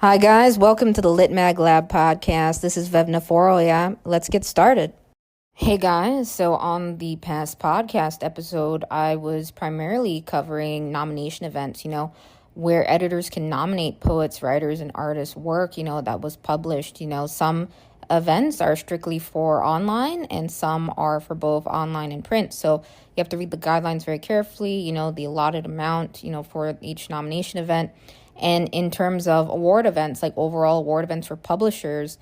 Hi, guys. Welcome to the Lit Mag Lab podcast. This is Vevna Forrow. Yeah, let's get started. Hey, guys. So, on the past podcast episode, I was primarily covering nomination events, where editors can nominate poets, writers, and artists' work, that was published. Some events are strictly for online and some are for both online and print. So, you have to read the guidelines very carefully, the allotted amount, for each nomination event. And in terms of award events, like overall award events for publishers,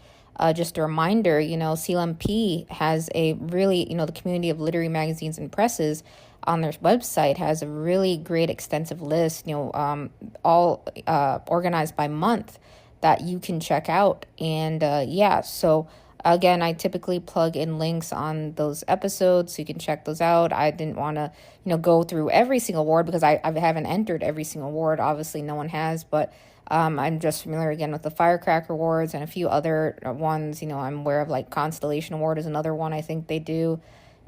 just a reminder, CLMP has a really, the community of literary magazines and presses on their website has a really great extensive list, all organized by month that you can check out. And so again, I typically plug in links on those episodes so you can check those out. I didn't want to, go through every single award because I haven't entered every single award. Obviously, no one has, but I'm just familiar again with the Firecracker Awards and a few other ones. I'm aware of like Constellation Award is another one I think they do.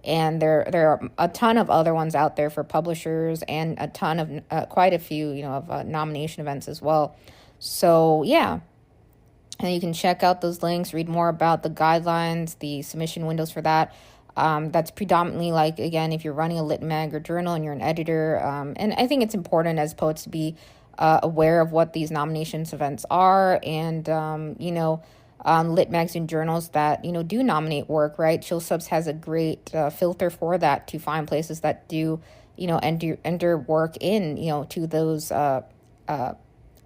And there are a ton of other ones out there for publishers and a ton of quite a few, of nomination events as well. So, yeah. And you can check out those links, read more about the guidelines, the submission windows for that. That's predominantly like, again, if you're running a lit mag or journal and you're an editor. And I think it's important as poets to be aware of what these nominations events are and, lit mags and journals that, do nominate work, right? Chill Subs has a great filter for that to find places that do, enter work in, to those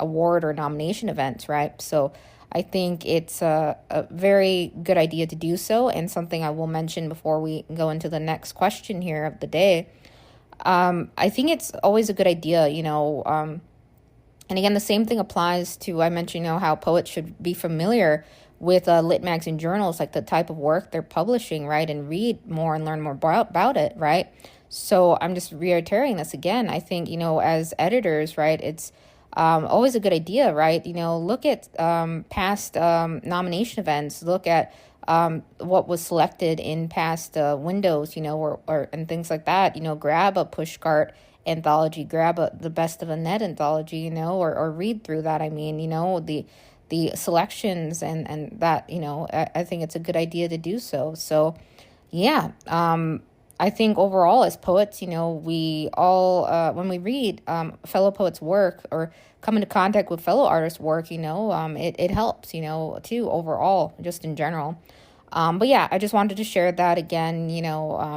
award or nomination events, right? So I think it's a very good idea to do so, and something I will mention before we go into the next question here of the day. I think it's always a good idea, and again, the same thing applies to, I mentioned, how poets should be familiar with lit mags and journals, like the type of work they're publishing, right, and read more and learn more about it, right? So I'm just reiterating this again. I think, as editors, right, it's always a good idea, right? Look at past nomination events. Look at what was selected in past windows, or and things like that. Grab a pushcart anthology, grab the best of a net anthology, or read through that. I mean, the selections and that, I think it's a good idea to do so. So, yeah. I think overall as poets, we all, when we read fellow poets' work or come into contact with fellow artists' work, it helps, too, overall, just in general. But yeah, I just wanted to share that again.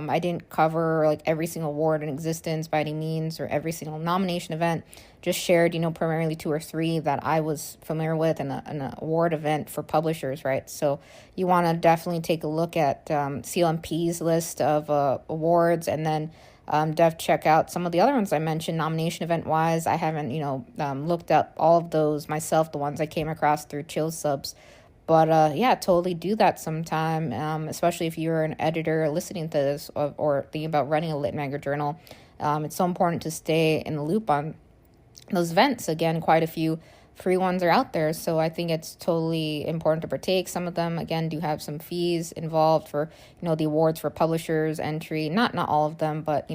I didn't cover like every single award in existence by any means or every single nomination event. Just shared, primarily 2 or 3 that I was familiar with in an award event for publishers, right? So you want to definitely take a look at CLMP's list of awards and then check out some of the other ones I mentioned nomination event wise. I haven't, looked up all of those myself, the ones I came across through Chill Subs. But yeah, totally do that sometime, especially if you're an editor listening to this or thinking about running a lit mag or journal. It's so important to stay in the loop on those events. Again, quite a few free ones are out there, so I think it's totally important to partake. Some of them, again, do have some fees involved for, the awards for publishers entry. Not all of them, but,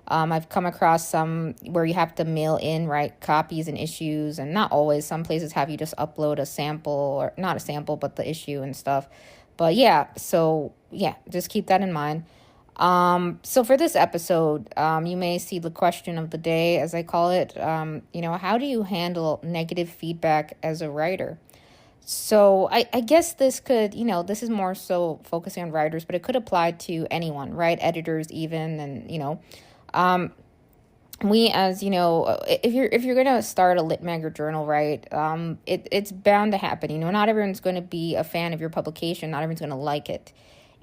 I've come across some where you have to mail in, right, copies and issues, and not always. Some places have you just upload a sample, or not a sample, but the issue and stuff. But yeah, so yeah, just keep that in mind. So for this episode, you may see the question of the day, as I call it. How do you handle negative feedback as a writer? So I guess this could, this is more so focusing on writers, but it could apply to anyone, right? Editors even, and, we, as if you're gonna start a lit mag or journal, right, it's bound to happen. Not everyone's going to be a fan of your publication. Not everyone's going to like it,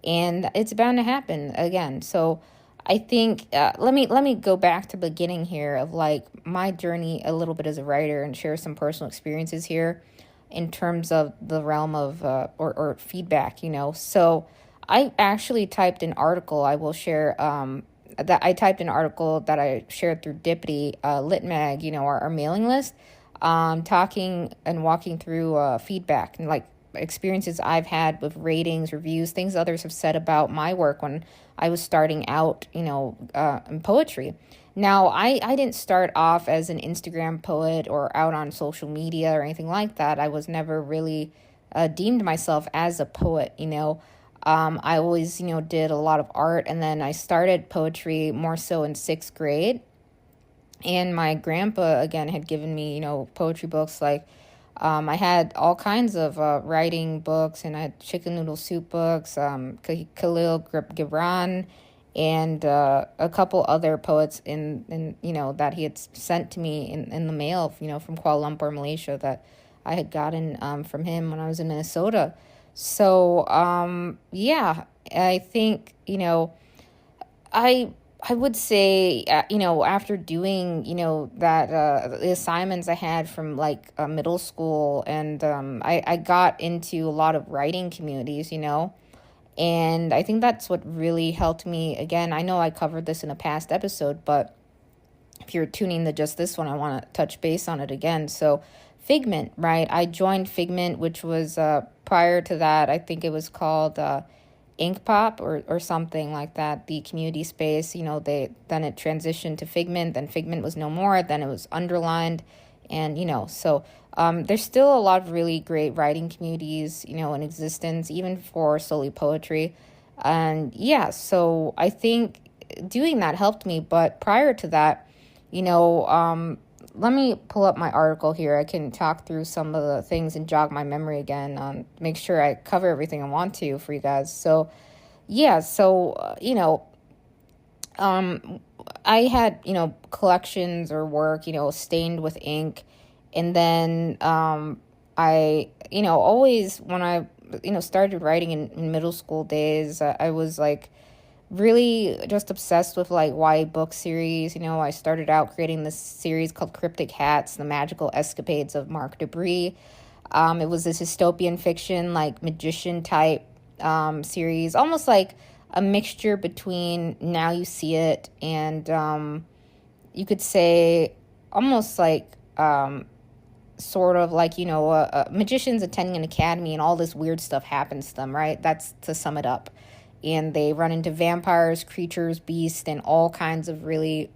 and it's bound to happen again. So I think let me go back to the beginning here of like my journey a little bit as a writer and share some personal experiences here in terms of the realm of or feedback. So I actually typed an article. I will share that I typed an article that I shared through Dippity, Lit Mag, our mailing list, talking and walking through feedback and like experiences I've had with ratings, reviews, things others have said about my work when I was starting out, in poetry. Now, I didn't start off as an Instagram poet or out on social media or anything like that. I was never really deemed myself as a poet, I always, did a lot of art, and then I started poetry more so in sixth grade. And my grandpa, again, had given me, poetry books. Like, I had all kinds of writing books, and I had chicken noodle soup books, Khalil Gibran, and a couple other poets that he had sent to me in the mail, from Kuala Lumpur, Malaysia, that I had gotten from him when I was in Minnesota. So, yeah, I think, I would say, after doing, that the assignments I had from like middle school, and I got into a lot of writing communities, and I think that's what really helped me. Again, I know I covered this in a past episode, but if you're tuning to just this one, I want to touch base on it again. So Figment, right? I joined Figment, which was prior to that, I think it was called Ink Pop or something like that, the community space. Then it transitioned to Figment, then Figment was no more, then it was Underlined, and so there's still a lot of really great writing communities in existence, even for solely poetry. And yeah, so I think doing that helped me. But prior to that, let me pull up my article here. I can talk through some of the things and jog my memory again, make sure I cover everything I want to for you guys. So, yeah, I had, collections or work, stained with ink. And then I, always when I, started writing in middle school days, I was like, really just obsessed with like YA book series. I started out creating this series called Cryptic Hats, The Magical Escapades of Mark Debris. It was this dystopian fiction, like magician type series, almost like a mixture between Now You See It and you could say almost like sort of like, magicians attending an academy and all this weird stuff happens to them, right? That's to sum it up. And they run into vampires, creatures, beasts, and all kinds of really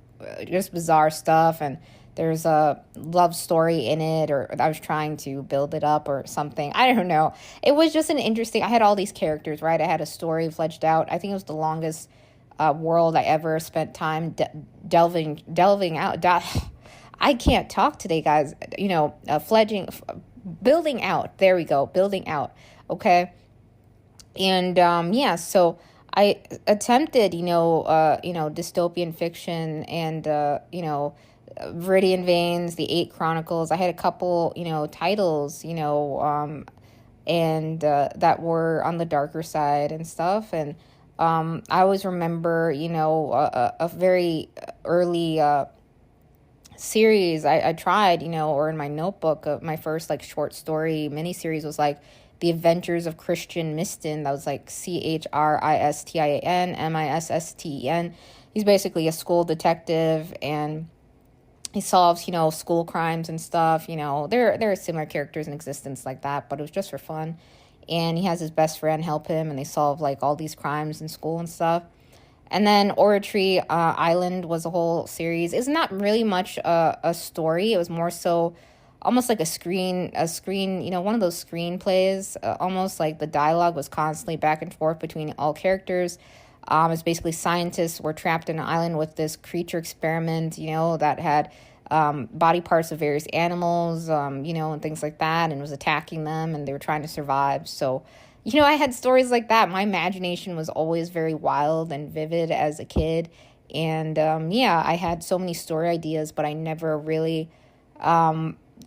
just bizarre stuff. And there's a love story in it, or I was trying to build it up or something. I don't know. It was just an interesting, I had all these characters, right? I had a story fledged out. I think it was the longest world I ever spent time delving out. I can't talk today, guys. Building out. There we go. Building out. Okay. And so I attempted, dystopian fiction and, Viridian Veins, The Eight Chronicles. I had a couple, titles, and that were on the darker side and stuff. And I always remember, a very early series I tried, or in my notebook, my first like short story miniseries was like The Adventures of Christian Miston. That was like CHRISTIAN He's basically a school detective, and he solves, school crimes and stuff. There are similar characters in existence like that, but it was just for fun. And he has his best friend help him, and they solve like all these crimes in school and stuff. And then Oratory Island was a whole series. It's not really much a story. It was more so almost like a screen, one of those screenplays, almost like the dialogue was constantly back and forth between all characters. It's basically scientists were trapped in an island with this creature experiment, that had body parts of various animals, and things like that, and was attacking them, and they were trying to survive. So, I had stories like that. My imagination was always very wild and vivid as a kid. And, I had so many story ideas, but I never really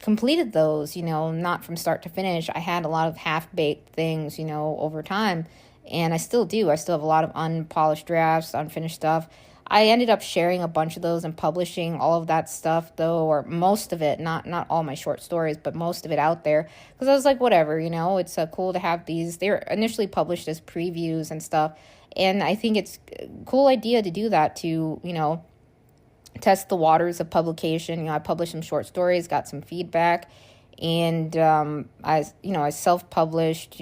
completed those, not from start to finish. I had a lot of half-baked things, over time. And I still do. I still have a lot of unpolished drafts, unfinished stuff. I ended up sharing a bunch of those and publishing all of that stuff, though, or most of it, not all my short stories, but most of it out there. Because I was like, whatever, it's cool to have these. They were initially published as previews and stuff. And I think it's a cool idea to do that, to, test the waters of publication. I published some short stories, got some feedback. And I self-published,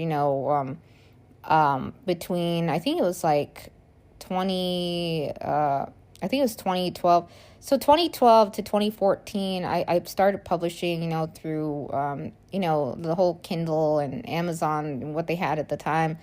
between, I think it was like I think it was 2012. So 2012 to 2014, I started publishing, through, the whole Kindle and Amazon and what they had at the time.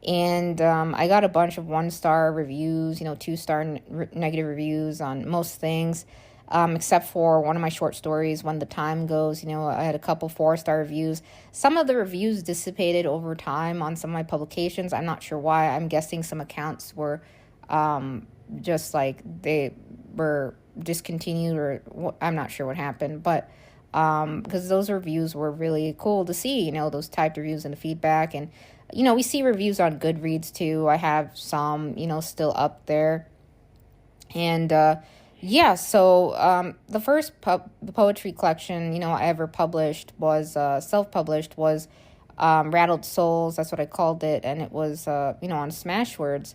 And I got a bunch of 1-star reviews, 2-star negative reviews on most things, except for one of my short stories, When the Time Goes. I had a couple 4-star reviews. Some of the reviews dissipated over time on some of my publications. I'm not sure why. I'm guessing some accounts were just like they were discontinued, or I'm not sure what happened, but because those reviews were really cool to see, those typed reviews and the feedback. And we see reviews on Goodreads too. I have some still up there. And so the first poetry collection I ever published was self-published was Rattled Souls. That's what I called it, and it was on Smashwords.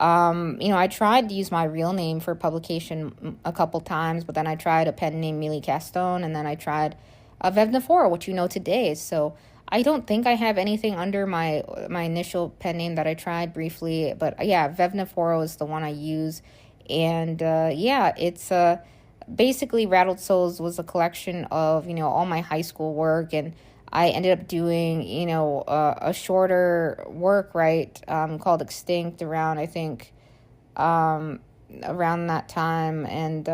I tried to use my real name for publication a couple times, but then I tried a pen name, Marie Kaur, and then I tried Vevna Forrow, which today. So I don't think I have anything under my initial pen name that I tried briefly, but yeah, Vevna Forrow is the one I use. And it's basically Rattled Souls was a collection of, all my high school work, and I ended up doing, a shorter work, right, called Extinct around, I think, around that time. And,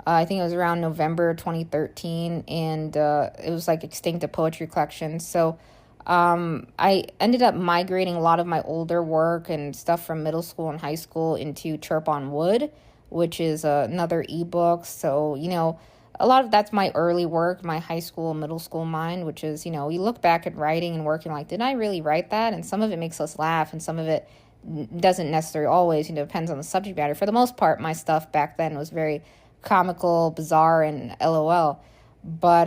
I think it was around November 2013, and it was like Extinct, a poetry collection. So I ended up migrating a lot of my older work and stuff from middle school and high school into Chirp on Wood, which is another ebook. So, a lot of that's my early work, my high school, middle school mind, which is, you look back at writing and working like, did I really write that? And some of it makes us laugh, and some of it doesn't necessarily always, depends on the subject matter. For the most part, my stuff back then was very comical, bizarre, and LOL. But,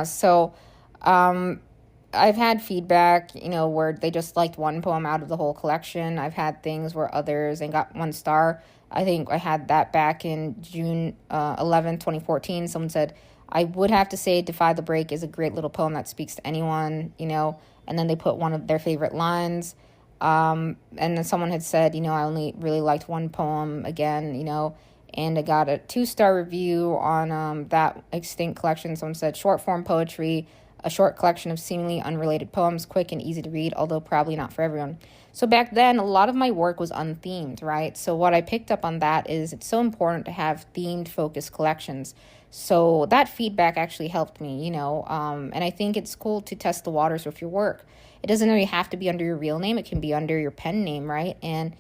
so I've had feedback, where they just liked one poem out of the whole collection. I've had things where others and got 1 star. I think I had that back in June 11, 2014. Someone said, I would have to say Defy the Break is a great little poem that speaks to anyone, and then they put one of their favorite lines. And then someone had said, I only really liked one poem again, and I got a 2-star review on that Extinct collection. Someone said, short form poetry, a short collection of seemingly unrelated poems, quick and easy to read, although probably not for everyone. So back then, a lot of my work was unthemed, right? So what I picked up on that is it's so important to have themed focused collections. So that feedback actually helped me, and I think it's cool to test the waters with your work. It doesn't really have to be under your real name. It can be under your pen name, right? And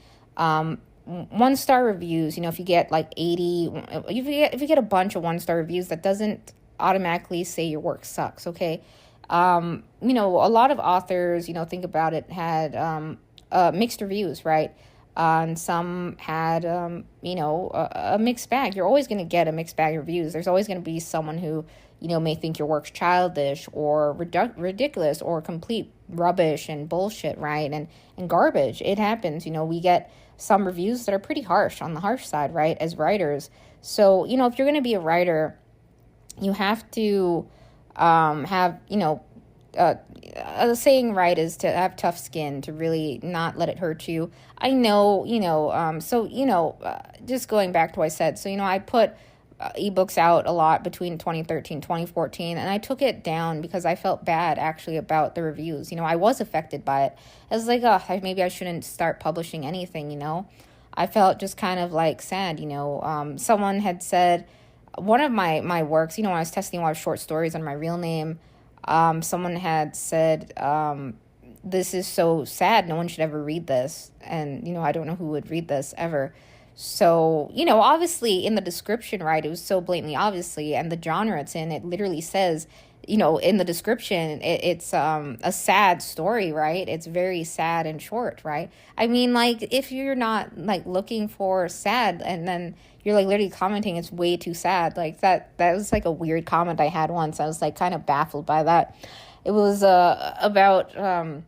1-star reviews, if you get like 80, if you get a bunch of 1-star reviews, that doesn't automatically say your work sucks, okay? A lot of authors, think about it, had mixed reviews, right? And some had, a mixed bag. You're always going to get a mixed bag of reviews. There's always going to be someone who, may think your work's childish or ridiculous or complete rubbish and bullshit, right? And garbage. It happens. We get some reviews that are pretty harsh, on the harsh side, right, as writers. So, if you're going to be a writer, you have to have, the saying, right, is to have tough skin, to really not let it hurt you. I know, just going back to what I said. So, I put ebooks out a lot between 2013, 2014, and I took it down because I felt bad actually about the reviews. I was affected by it. I was like, maybe I shouldn't start publishing anything, I felt just kind of like sad, someone had said, one of my works, when I was testing a lot of short stories on my real name, someone had said, this is so sad, no one should ever read this. And, I don't know who would read this ever. So, obviously in the description, right, it was so blatantly obviously, and the genre it's in, it literally says, in the description, it's a sad story, right? It's very sad and short, right? I mean, like, if you're not, like, looking for sad, and then you're, like, literally commenting it's way too sad, like, that was, like, a weird comment I had once. I was, like, kind of baffled by that. It was about, I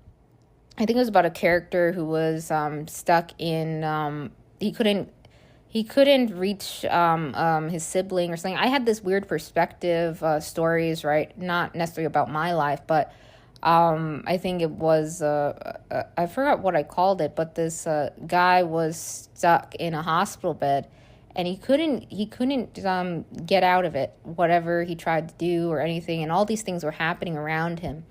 think it was about a character who was stuck in, he couldn't reach his sibling or something. I had this weird perspective, stories, right? Not necessarily about my life, but I think it was, I forgot what I called it, but this guy was stuck in a hospital bed, and he couldn't get out of it, whatever he tried to do or anything, and all these things were happening around him.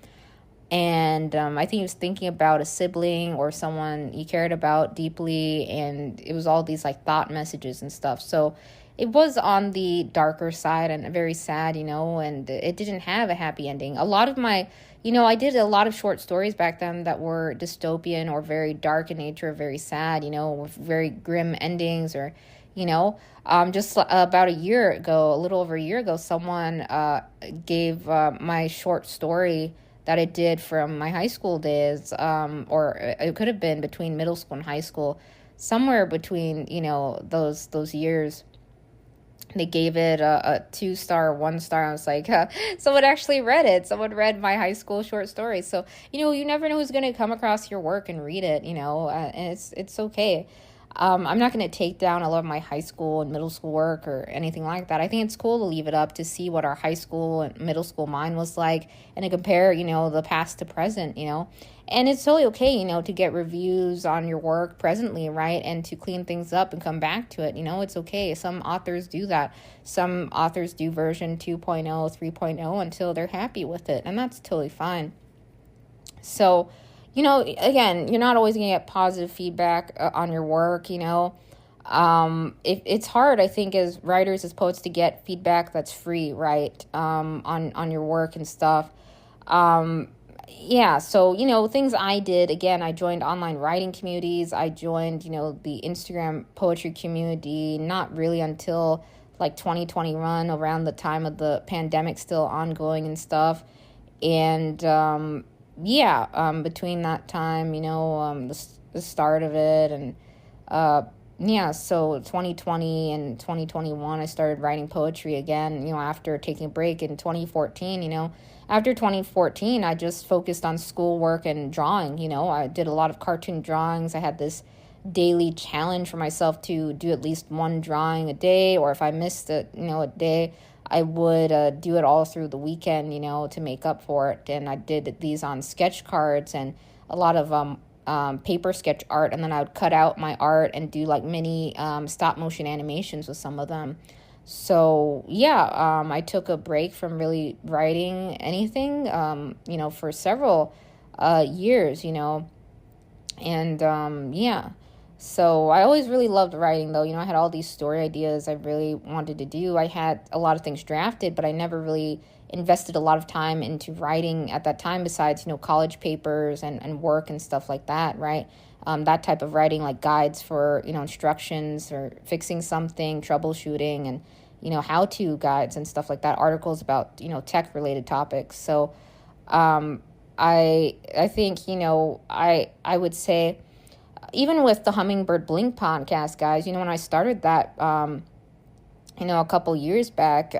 And I think he was thinking about a sibling or someone he cared about deeply, and it was all these like thought messages and stuff. So it was on the darker side and very sad, and it didn't have a happy ending. A lot of my, I did a lot of short stories back then that were dystopian or very dark in nature, very sad, with very grim endings, or just about a year ago, a little over a year ago, someone gave my short story that I did from my high school days, or it could have been between middle school and high school, somewhere between, those years. They gave it a 2-star, 1-star. I was like, someone actually read it. Someone read my high school short story. So, you never know who's going to come across your work and read it, and it's okay. I'm not going to take down a lot of my high school and middle school work or anything like that. I think it's cool to leave it up to see what our high school and middle school mind was like, and to compare, the past to present, And it's totally okay, to get reviews on your work presently, right? And to clean things up and come back to it, it's okay. Some authors do that. Some authors do version 2.0, 3.0 until they're happy with it. And that's totally fine. So, again, you're not always going to get positive feedback on your work, it's hard, I think, as writers, as poets, to get feedback that's free, right, on your work and stuff. Yeah, so, things I did, again, I joined online writing communities. I joined, the Instagram poetry community, not really until like 2021, around the time of the pandemic still ongoing and stuff. And, between that time, the start of it, and so 2020 and 2021, I started writing poetry again, after taking a break in 2014. After 2014, I just focused on schoolwork and drawing. I did a lot of cartoon drawings. I had this daily challenge for myself to do at least one drawing a day, or if I missed a day, I would do it all through the weekend, to make up for it. And I did these on sketch cards and a lot of paper sketch art. And then I would cut out my art and do like mini stop motion animations with some of them. So, I took a break from really writing anything, for several years, and So I always really loved writing, though. I had all these story ideas I really wanted to do. I had a lot of things drafted, but I never really invested a lot of time into writing at that time, besides, college papers and work and stuff like that, right? That type of writing, like guides for, instructions or fixing something, troubleshooting, and, how-to guides and stuff like that, articles about, tech-related topics. So I think, I would say, even with the Hummingbird Blink podcast, guys, when I started that, a couple years back,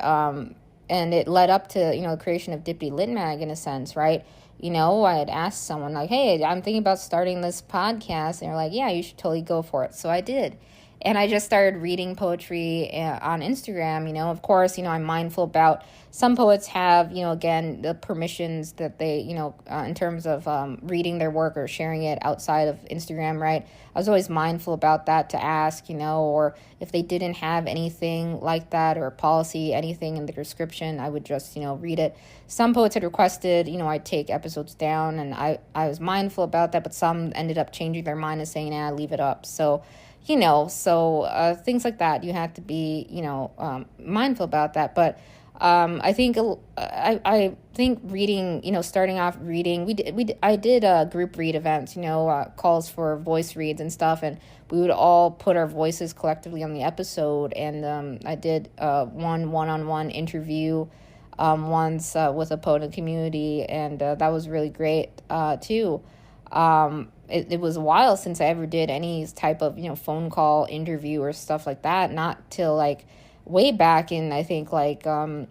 and it led up to, the creation of Dippity Lit Mag in a sense, right? I had asked someone like, hey, I'm thinking about starting this podcast. And they're like, yeah, you should totally go for it. So I did. And I just started reading poetry on Instagram. Of course, I'm mindful about some poets have, again, the permissions that they, in terms of reading their work or sharing it outside of Instagram, right? I was always mindful about that to ask, or if they didn't have anything like that or policy, anything in the description, I would just, read it. Some poets had requested, I'd take episodes down, and I was mindful about that, but some ended up changing their mind and saying, leave it up. So, things like that, you have to be, mindful about that. But I think I think reading, starting off reading, I did group read events, calls for voice reads and stuff, and we would all put our voices collectively on the episode. And I did one-on-one interview once with a poet in the community, and that was really great too. It was a while since I ever did any type of, phone call interview or stuff like that. Not till like way back in, I think like, I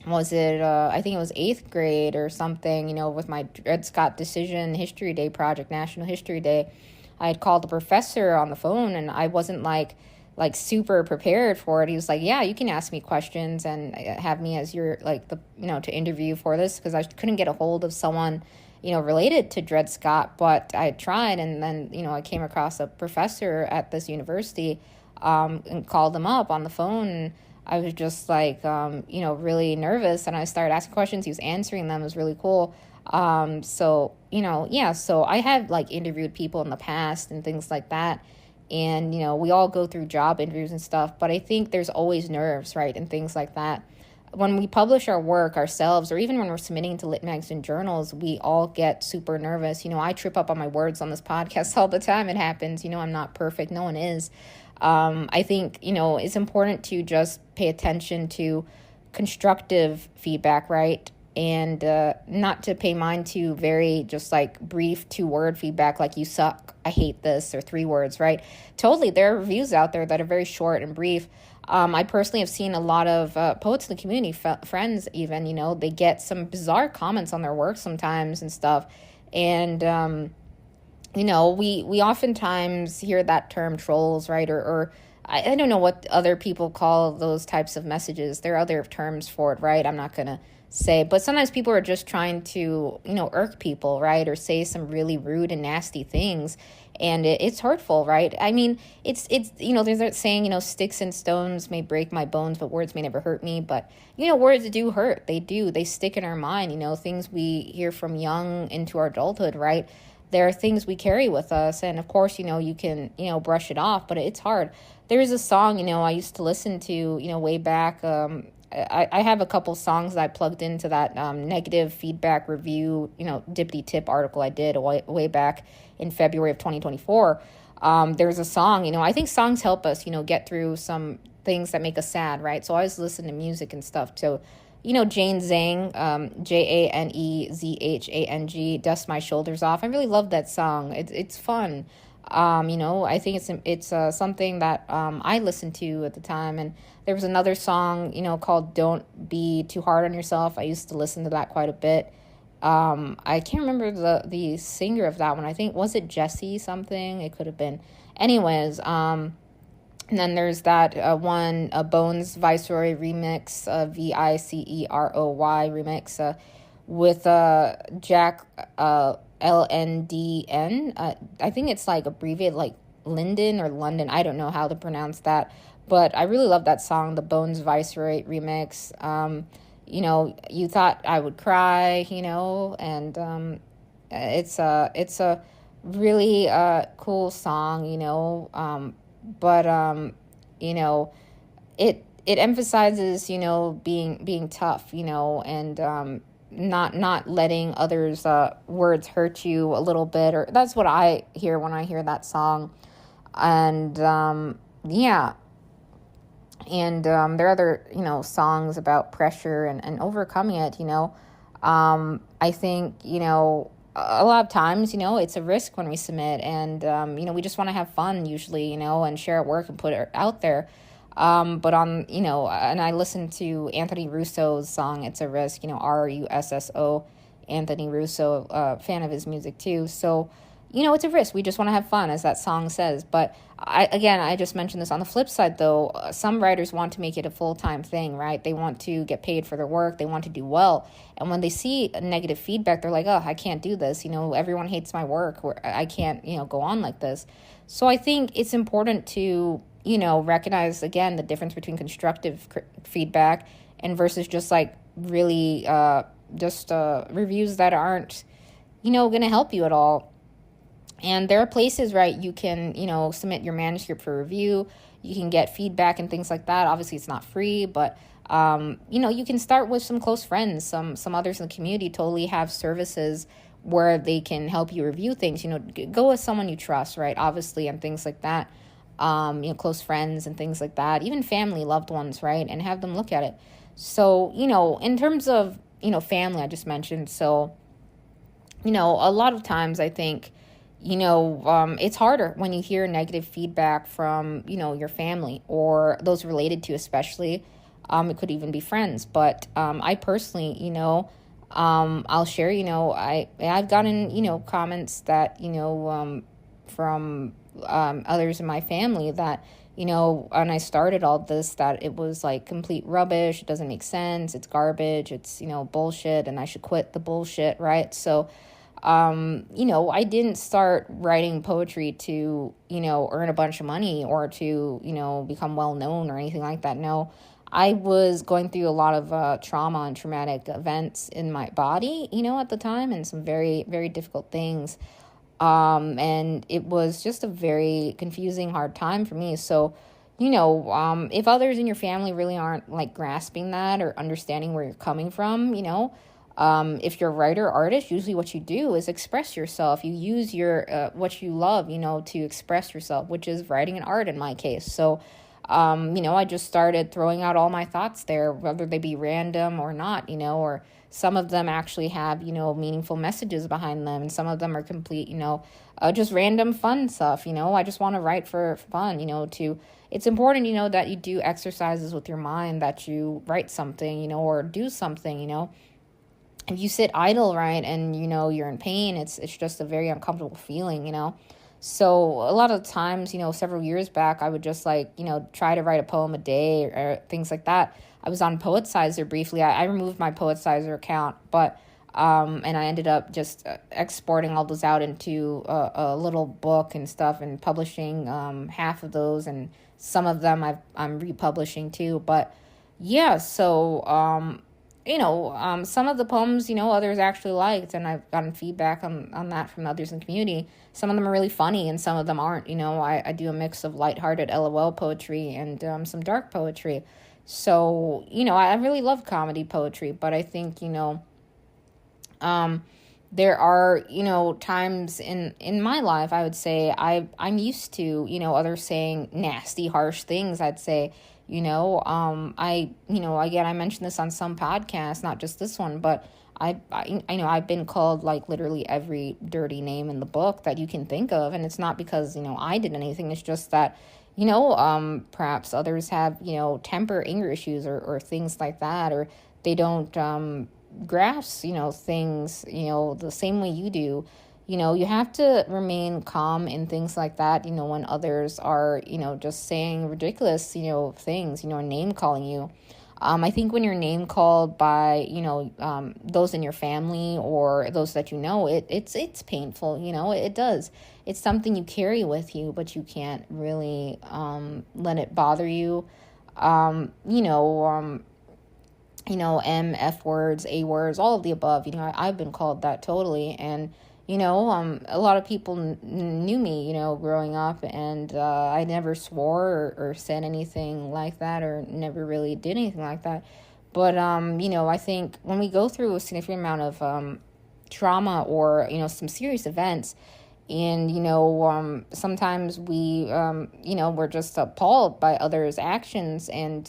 think it was 8th grade or something, with my Dred Scott Decision History Day project, National History Day. I had called the professor on the phone, and I wasn't like like super prepared for it. He was like, yeah, you can ask me questions and have me as your, like, the, to interview for this, because I couldn't get a hold of someone, related to Dred Scott, but I tried. And then, I came across a professor at this university, and called him up on the phone. And I was just like, really nervous. And I started asking questions. He was answering them. It was really cool. So, yeah, so I have like interviewed people in the past and things like that. And, we all go through job interviews and stuff, but I think there's always nerves, right? And things like that. When we publish our work ourselves, or even when we're submitting to lit magazine journals, we all get super nervous. I trip up on my words on this podcast all the time. It happens. I'm not perfect. No one is. I think, it's important to just pay attention to constructive feedback, right? And not to pay mind to very just like brief 2-word feedback, like you suck, I hate this, or 3 words, right? Totally. There are reviews out there that are very short and brief. I personally have seen a lot of poets in the community, friends even, they get some bizarre comments on their work sometimes and stuff. And, we oftentimes hear that term trolls, right? Or I don't know what other people call those types of messages. There are other terms for it, right? I'm not going to say, but sometimes people are just trying to, irk people, right? Or say some really rude and nasty things. And it's hurtful, right? I mean, it's there's that saying, sticks and stones may break my bones, but words may never hurt me. But, words do hurt. They do. They stick in our mind, things we hear from young into our adulthood, right? There are things we carry with us. And of course, you can, brush it off, but it's hard. There is a song, I used to listen to, way back. I have a couple songs that I plugged into that negative feedback review, dippity tip article I did way back in February of 2024. There's a song, I think songs help us, get through some things that make us sad, right? So I always listen to music and stuff. So, Jane Zhang, Janezhang, Dust My Shoulders Off. I really love that song. It's fun. I think it's something that I listened to at the time. And there was another song, called Don't Be Too Hard on Yourself. I used to listen to that quite a bit. I can't remember the singer of that one. I think, was it Jesse something? It could have been. Anyways, and then there's that one, Bones Viceroy remix, Viceroy remix, with Jack LNDN. I think it's like abbreviated like Linden or London. I don't know how to pronounce that. But I really love that song, the Bones Viceroy remix. You thought I would cry, and it's a really cool song, but it emphasizes, being tough, and not letting others' words hurt you a little bit, or that's what I hear when I hear that song. And yeah. And there are other, songs about pressure and overcoming it, I think, a lot of times, it's a risk when we submit, and, we just want to have fun usually, and share our work and put it out there. But on, and I listened to Anthony Russo's song, It's a Risk, Russo, Anthony Russo, fan of his music too. So, it's a risk. We just want to have fun, as that song says. But I just mentioned this. On the flip side, though, some writers want to make it a full-time thing, right? They want to get paid for their work. They want to do well. And when they see negative feedback, they're like, oh, I can't do this. Everyone hates my work. Or I can't, go on like this. So I think it's important to, recognize, again, the difference between constructive feedback and versus just like really reviews that aren't, going to help you at all. And there are places, right, you can, submit your manuscript for review. You can get feedback and things like that. Obviously, it's not free, but, you can start with some close friends. Some others in the community totally have services where they can help you review things. Go with someone you trust, right, obviously, and things like that. Close friends and things like that. Even family, loved ones, right, and have them look at it. So, in terms of, family, I just mentioned. So, a lot of times I think, it's harder when you hear negative feedback from, your family or those related to, especially. It could even be friends. But I personally, I'll share, I've gotten, comments that, from others in my family that, when I started all this, that it was like complete rubbish. It doesn't make sense. It's garbage. It's, bullshit, and I should quit the bullshit, right? So, I didn't start writing poetry to, earn a bunch of money or to, become well known or anything like that. No, I was going through a lot of trauma and traumatic events in my body, at the time, and some very, very difficult things. And it was just a very confusing, hard time for me. So, if others in your family really aren't like grasping that or understanding where you're coming from, if you're a writer, artist, usually what you do is express yourself. You use your what you love, to express yourself, which is writing and art in my case. So, I just started throwing out all my thoughts there, whether they be random or not, or some of them actually have, meaningful messages behind them, and some of them are complete, just random fun stuff. I just want to write for fun, it's important, that you do exercises with your mind, that you write something, or do something, If you sit idle, right, and, you're in pain, it's just a very uncomfortable feeling, So a lot of times, several years back, I would just try to write a poem a day or things like that. I was on Poetsizer briefly. I removed my Poetsizer account, but and I ended up just exporting all those out into a little book and stuff, and publishing half of those, and some of them I'm republishing too. But yeah, so some of the poems, others actually liked, and I've gotten feedback on that from others in the community. Some of them are really funny, and some of them aren't. I do a mix of lighthearted LOL poetry and some dark poetry. So, I really love comedy poetry, but I think, there are, times in my life, I would say I'm used to, others saying nasty, harsh things, I'd say. Again, I mentioned this on some podcasts, not just this one, but I know I've been called like literally every dirty name in the book that you can think of. And it's not because, I did anything. It's just that, perhaps others have, temper, anger issues or things like that, or they don't grasp, things, the same way you do. You have to remain calm in things like that, when others are, just saying ridiculous, things, name calling you. I think when you're name called by, those in your family or those that it's painful, it does. It's something you carry with you, but you can't really let it bother you. F words, A words, all of the above. I've been called that totally. And a lot of people knew me, growing up, and I never swore or said anything like that, or never really did anything like that. But, I think when we go through a significant amount of trauma or, some serious events, and, sometimes we, we're just appalled by others' actions and,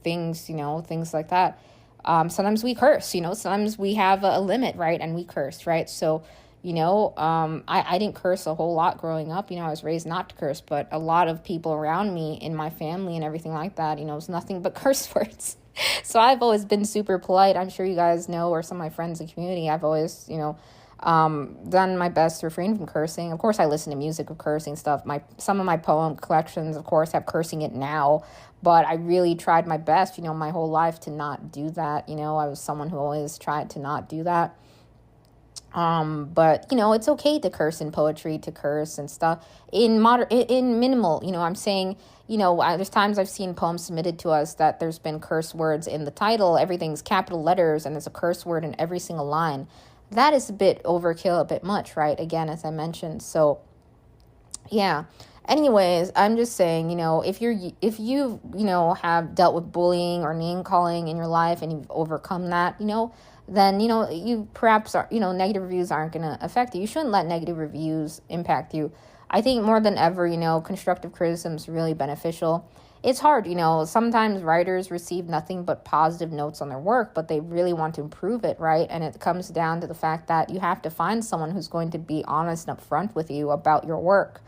things like that. Sometimes we curse, sometimes we have a limit, right? And we curse, right? So, I didn't curse a whole lot growing up. I was raised not to curse, but a lot of people around me in my family and everything like that, it was nothing but curse words. So I've always been super polite. I'm sure you guys know, or some of my friends in the community, I've always, done my best to refrain from cursing. Of course, I listen to music with cursing stuff. Some of my poem collections, of course, have cursing it now, but I really tried my best, my whole life to not do that. I was someone who always tried to not do that. But it's okay to curse in poetry, to curse and stuff in minimal, I'm saying, there's times I've seen poems submitted to us that there's been curse words in the title, everything's capital letters, and there's a curse word in every single line. That is a bit overkill, a bit much, right? Again, as I mentioned. So, yeah. Anyways, I'm just saying, if you have dealt with bullying or name calling in your life and you've overcome that, then, you perhaps are, negative reviews aren't going to affect you. You shouldn't let negative reviews impact you. I think more than ever, constructive criticism is really beneficial. It's hard, sometimes writers receive nothing but positive notes on their work, but they really want to improve it, right? And it comes down to the fact that you have to find someone who's going to be honest and upfront with you about your work.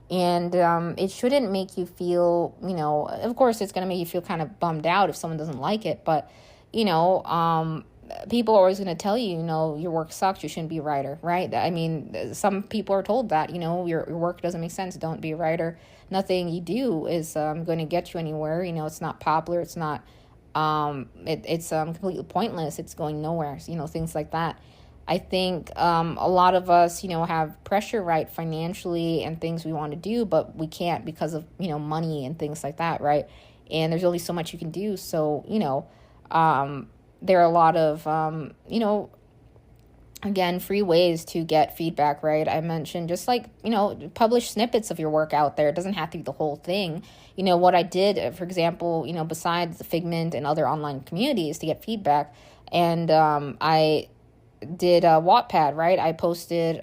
And it shouldn't make you feel, of course, it's going to make you feel kind of bummed out if someone doesn't like it, but, people are always going to tell you, your work sucks, you shouldn't be a writer, right? I mean, some people are told that, your work doesn't make sense, don't be a writer. Nothing you do is going to get you anywhere. It's not popular, it's not, it's completely pointless, it's going nowhere, things like that. I think a lot of us, have pressure, right, financially and things we want to do, but we can't because of, money and things like that, right? And there's only so much you can do. So, there are a lot of, again, free ways to get feedback, right? I mentioned just like, publish snippets of your work out there. It doesn't have to be the whole thing. What I did, for example, besides the Figment and other online communities to get feedback, and I did Wattpad, right? I posted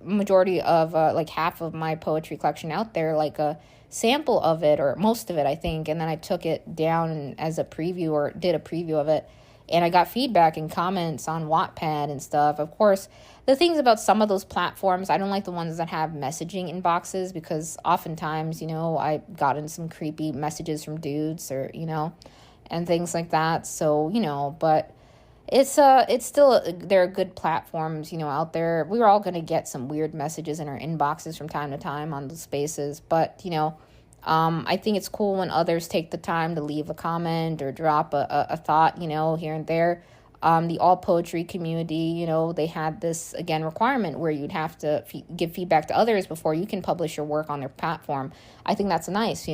majority of like half of my poetry collection out there, like a sample of it, or most of it, I think, and then I took it down as a preview, or did a preview of it, and I got feedback and comments on Wattpad and stuff. Of course, the things about some of those platforms, I don't like the ones that have messaging inboxes, because oftentimes, I got in some creepy messages from dudes, or, and things like that. So, but it's still, there are good platforms, out there. We're all going to get some weird messages in our inboxes from time to time on the spaces, but, I think it's cool when others take the time to leave a comment or drop a thought, here and there. The all poetry community, they had this, again, requirement where you'd have to give feedback to others before you can publish your work on their platform. I think that's nice,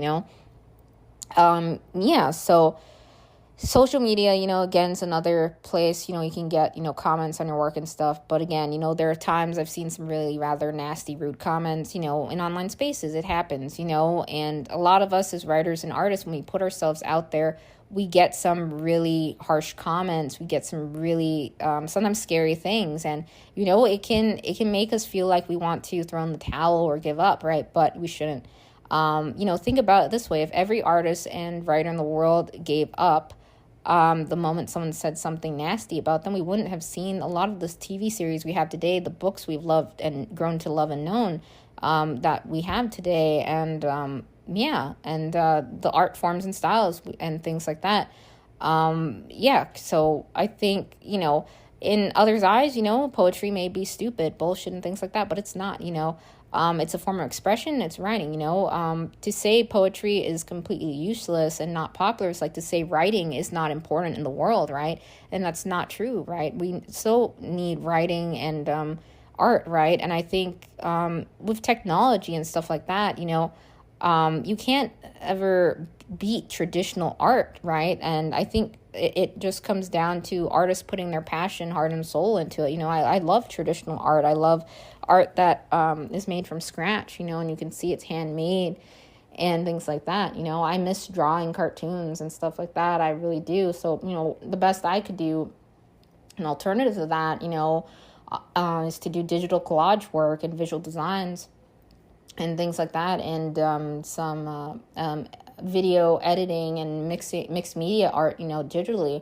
so social media, again, is another place, you can get, comments on your work and stuff. But again, there are times I've seen some really rather nasty, rude comments, in online spaces. It happens, and a lot of us as writers and artists, when we put ourselves out there, we get some really harsh comments. We get some really, sometimes scary things. And, it can make us feel like we want to throw in the towel or give up, right? But we shouldn't. Think about it this way. If every artist and writer in the world gave up, the moment someone said something nasty about them, we wouldn't have seen a lot of this TV series we have today, the books we've loved and grown to love and known, that we have today, and the art forms and styles and things like that. So I think, in others' eyes, poetry may be stupid, bullshit, and things like that, but it's not, it's a form of expression, it's writing, to say poetry is completely useless and not popular is like to say writing is not important in the world, right? And that's not true, right? We still need writing and art, right? And I think with technology and stuff like that, you can't ever beat traditional art, right? And I think it just comes down to artists putting their passion, heart, and soul into it. I love traditional art. I love art that is made from scratch, and you can see it's handmade and things like that. I miss drawing cartoons and stuff like that. I really do. So, the best I could do, an alternative to that, is to do digital collage work and visual designs and things like that, and some video editing and mixed media art, digitally.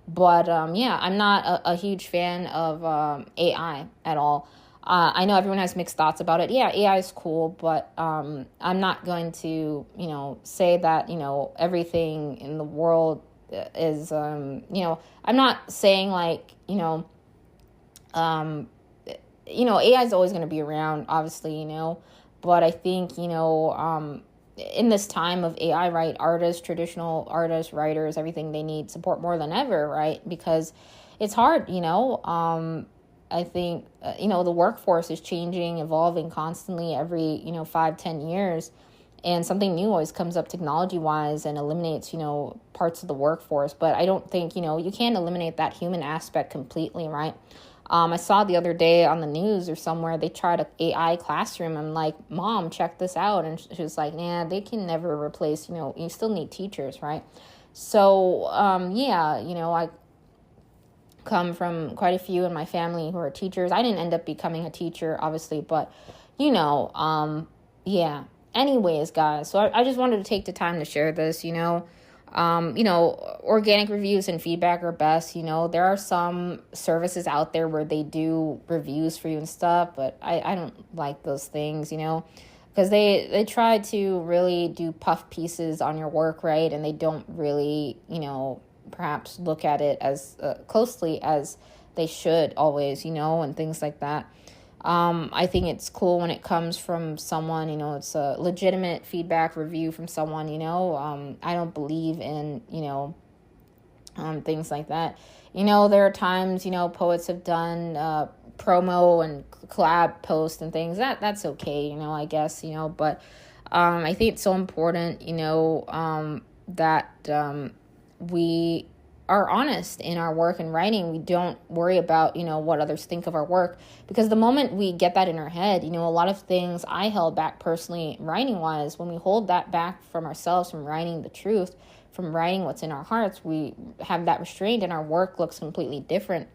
But I'm not a huge fan of AI at all. I know everyone has mixed thoughts about it. Yeah, AI is cool, but I'm not going to, say that, everything in the world is, I'm not saying like, AI is always going to be around, obviously, but I think, in this time of AI, right, artists, traditional artists, writers, everything, they need support more than ever, right? Because it's hard, I think, the workforce is changing, evolving constantly every, 5-10 years. And something new always comes up technology-wise and eliminates, parts of the workforce. But I don't think, you can't eliminate that human aspect completely, right? I saw the other day on the news or somewhere, they tried an AI classroom. I'm like, Mom, check this out. And she was like, nah, they can never replace, you still need teachers, right? So, I come from quite a few in my family who are teachers. I didn't end up becoming a teacher, obviously, but, Anyways, guys, so I just wanted to take the time to share this, organic reviews and feedback are best. There are some services out there where they do reviews for you and stuff, but I don't like those things, because they try to really do puff pieces on your work, right? And they don't really, perhaps look at it as closely as they should always, and things like that. I think it's cool when it comes from someone, it's a legitimate feedback review from someone, I don't believe in, things like that. There are times, poets have done promo and collab posts and things. That's okay, I guess, but I think it's so important, that we are honest in our work and writing. We don't worry about, what others think of our work, because the moment we get that in our head, a lot of things I held back personally writing wise, when we hold that back from ourselves, from writing the truth, from writing what's in our hearts, we have that restraint and our work looks completely different,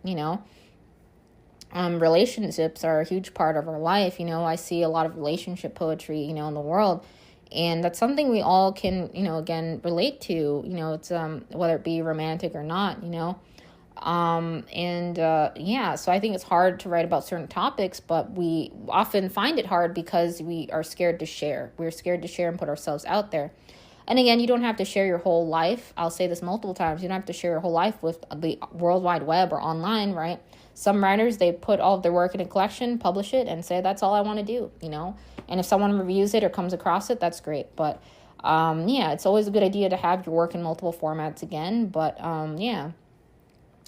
relationships are a huge part of our life. I see a lot of relationship poetry, in the world. And that's something we all can, again, relate to, it's, whether it be romantic or not, so I think it's hard to write about certain topics, but we often find it hard because we are scared to share. We're scared to share and put ourselves out there. And again, you don't have to share your whole life. I'll say this multiple times. You don't have to share your whole life with the World Wide Web or online, right? Some writers, they put all of their work in a collection, publish it, and say, that's all I want to do, And if someone reviews it or comes across it, that's great. But, it's always a good idea to have your work in multiple formats again. But, you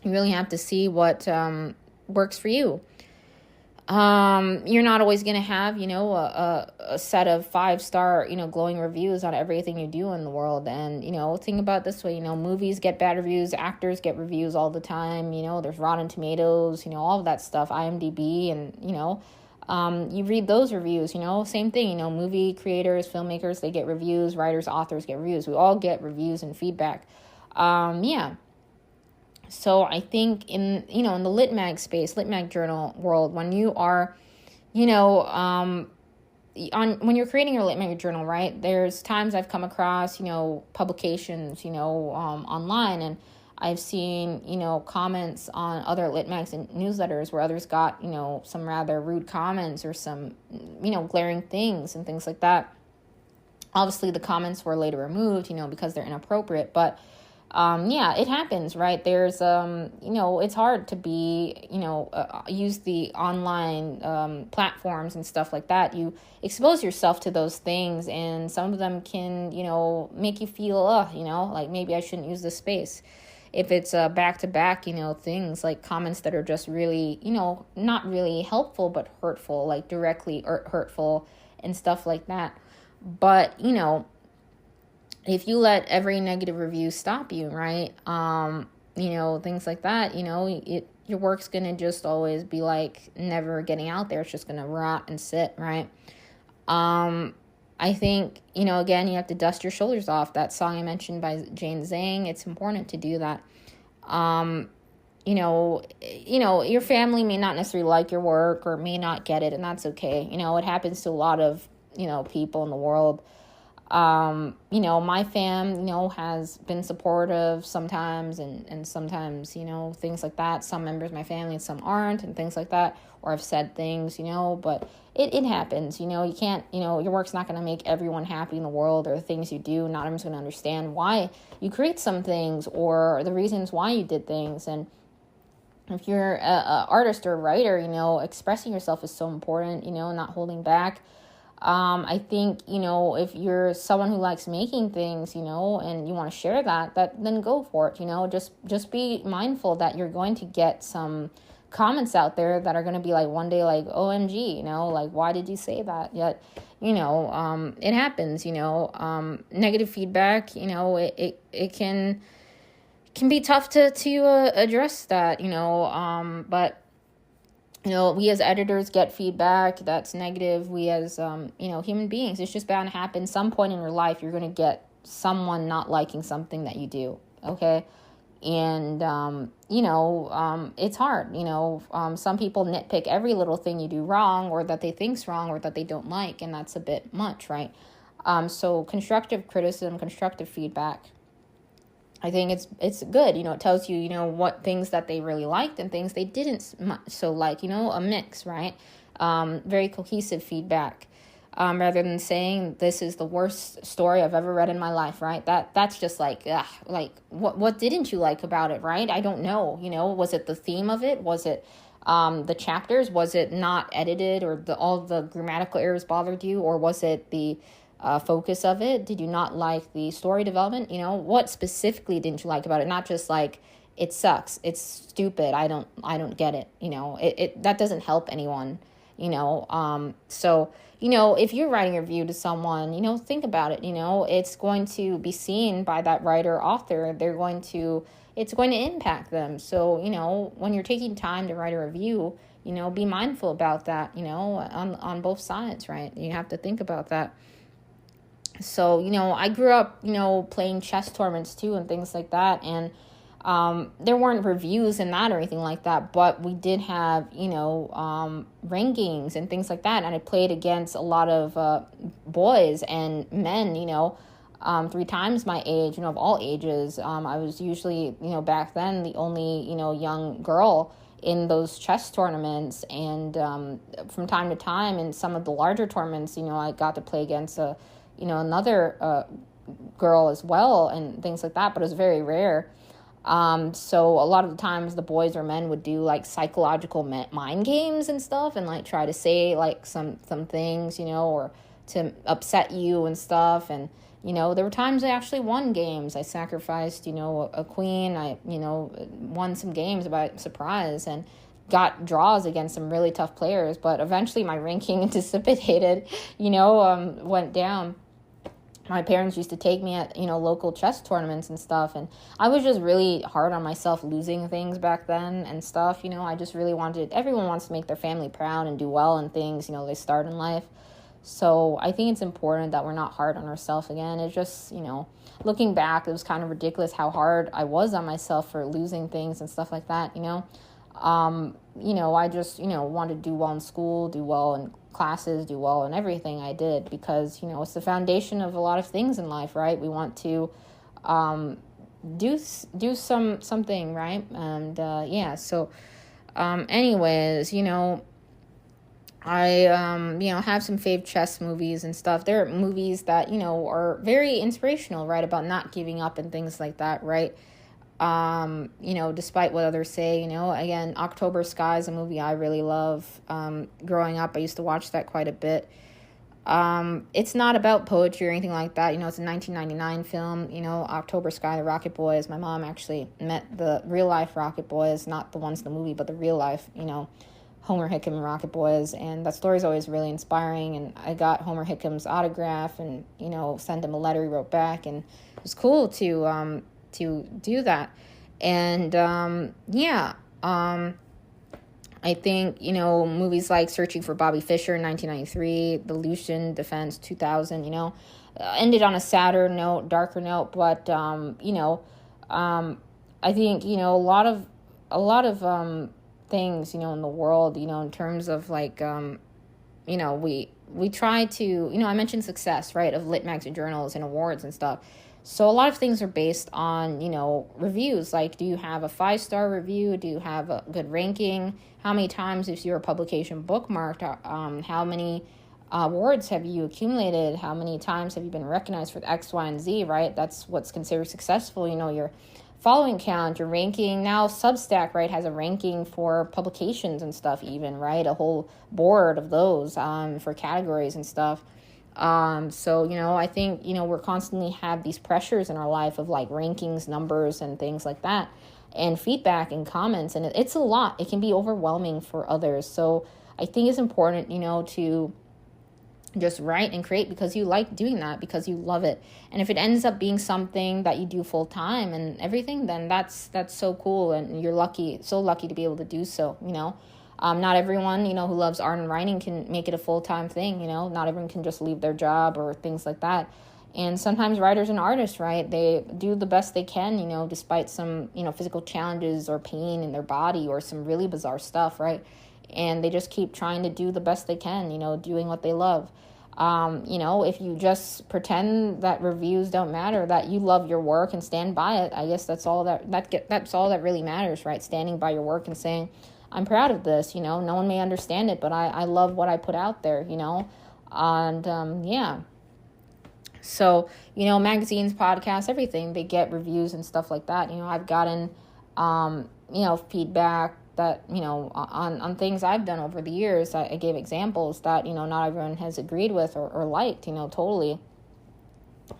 really have to see what works for you. You're not always going to have, a set of 5-star, glowing reviews on everything you do in the world. And, think about it this way, movies get bad reviews, actors get reviews all the time, there's Rotten Tomatoes, all of that stuff, IMDb, and, you read those reviews, same thing, movie creators, filmmakers, they get reviews, writers, authors get reviews. We all get reviews and feedback. So I think in the lit mag space, lit mag journal world, when you are, when you're creating your lit mag journal, right, there's times I've come across, publications, online, and I've seen, comments on other lit mags and newsletters where others got, some rather rude comments or some, glaring things and things like that. Obviously the comments were later removed, because they're inappropriate, but it happens, right? There's, it's hard to be, use the online platforms and stuff like that. You expose yourself to those things, and some of them can, make you feel, like maybe I shouldn't use this space. If it's back-to-back, things like comments that are just really, not really helpful, but hurtful, like directly hurtful and stuff like that. But, if you let every negative review stop you, right? Things like that, your work's going to just always be like never getting out there. It's just going to rot and sit, right? I think, again, you have to dust your shoulders off. That song I mentioned by Jane Zhang, it's important to do that. Your family may not necessarily like your work or may not get it, and that's okay. It happens to a lot of, people in the world. My fam, has been supportive sometimes and sometimes, things like that. Some members of my family and some aren't and things like that, or have said things, but it happens, you can't, your work's not going to make everyone happy in the world, or the things you do. Not everyone's going to understand why you create some things or the reasons why you did things. And if you're a artist or a writer, expressing yourself is so important, not holding back. I think, if you're someone who likes making things, and you want to share that then go for it, just be mindful that you're going to get some comments out there that are going to be like one day, like, OMG, like, why did you say that? Yet, it happens, negative feedback, it can be tough to address that, but we as editors get feedback that's negative. We as, human beings, it's just bound to happen. Some point in your life, you're going to get someone not liking something that you do. Okay. And, it's hard, some people nitpick every little thing you do wrong, or that they think's wrong, or that they don't like. And that's a bit much, right? So constructive criticism, constructive feedback, I think it's good. It tells you, what things that they really liked and things they didn't so like, a mix, right? Very cohesive feedback. rather than saying this is the worst story I've ever read in my life, right? That's just like, ugh, like what didn't you like about it, right? I don't know, was it the theme of it? Was it the chapters? Was it not edited, or all the grammatical errors bothered you? Or was it the focus of it? Did you not like the story development? What specifically didn't you like about it? Not just like, it sucks, it's stupid, I don't get it. It that doesn't help anyone. So if you're writing a review to someone, think about it. It's going to be seen by that writer author. It's going to impact them. So when you're taking time to write a review, be mindful about that. On both sides, right? You have to think about that. So I grew up playing chess tournaments too and things like that, and there weren't reviews in that or anything like that, but we did have, rankings and things like that. And I played against a lot of boys and men, 3 times my age, of all ages. I was usually, back then the only, young girl in those chess tournaments. And from time to time in some of the larger tournaments, I got to play against another girl as well and things like that, but it was very rare. So a lot of the times the boys or men would do like psychological mind games and stuff, and like try to say like some things, or to upset you and stuff. And, there were times I actually won games. I sacrificed, a queen. I, won some games by surprise and got draws against some really tough players. But eventually my ranking dissipated, went down. My parents used to take me at, local chess tournaments and stuff. And I was just really hard on myself losing things back then and stuff. I just really everyone wants to make their family proud and do well in things, they start in life. So I think it's important that we're not hard on ourselves again. It's just, looking back, it was kind of ridiculous how hard I was on myself for losing things and stuff like that, I just, wanted to do well in school, do well in classes, do well in everything I did, because, it's the foundation of a lot of things in life, right? We want to do something, right? And so anyways, I have some fave chess movies and stuff. There are movies that, are very inspirational, right, about not giving up and things like that, right? Despite what others say, again, October Sky is a movie I really love. Growing up, I used to watch that quite a bit. It's not about poetry or anything like that. It's a 1999 film, October Sky, the Rocket Boys. My mom actually met the real life Rocket Boys, not the ones in the movie, but the real life, Homer Hickam and Rocket Boys. And that story is always really inspiring. And I got Homer Hickam's autograph and, sent him a letter he wrote back. And it was cool to do that. And I think movies like Searching for Bobby Fischer in 1993, The Lucian Defense 2000, ended on a sadder note, darker note, but I think a lot of things in the world, in terms of like we try to, I mentioned success, right, of lit magazine journals and awards and stuff. So a lot of things are based on, reviews. Like, do you have a 5-star review? Do you have a good ranking? How many times is your publication bookmarked? How many awards have you accumulated? How many times have you been recognized for the X, Y, and Z, right? That's what's considered successful. Your following count, your ranking. Now Substack, right, has a ranking for publications and stuff even, right? A whole board of those for categories and stuff. So, I think, we're constantly have these pressures in our life of like rankings, numbers, and things like that, and feedback and comments. And it's a lot. It can be overwhelming for others. So I think it's important, to just write and create because you like doing that, because you love it. And if it ends up being something that you do full time and everything, then that's so cool. And you're so lucky to be able to do so, Not everyone, who loves art and writing can make it a full-time thing, Not everyone can just leave their job or things like that. And sometimes writers and artists, right, they do the best they can, despite some, physical challenges or pain in their body or some really bizarre stuff, right? And they just keep trying to do the best they can, doing what they love. If you just pretend that reviews don't matter, that you love your work and stand by it, I guess that's all that's all that really matters, right? Standing by your work and saying, I'm proud of this, no one may understand it, but I love what I put out there, And yeah. So, magazines, podcasts, everything, they get reviews and stuff like that. I've gotten, feedback that, on things I've done over the years. I gave examples that, not everyone has agreed with or liked, totally.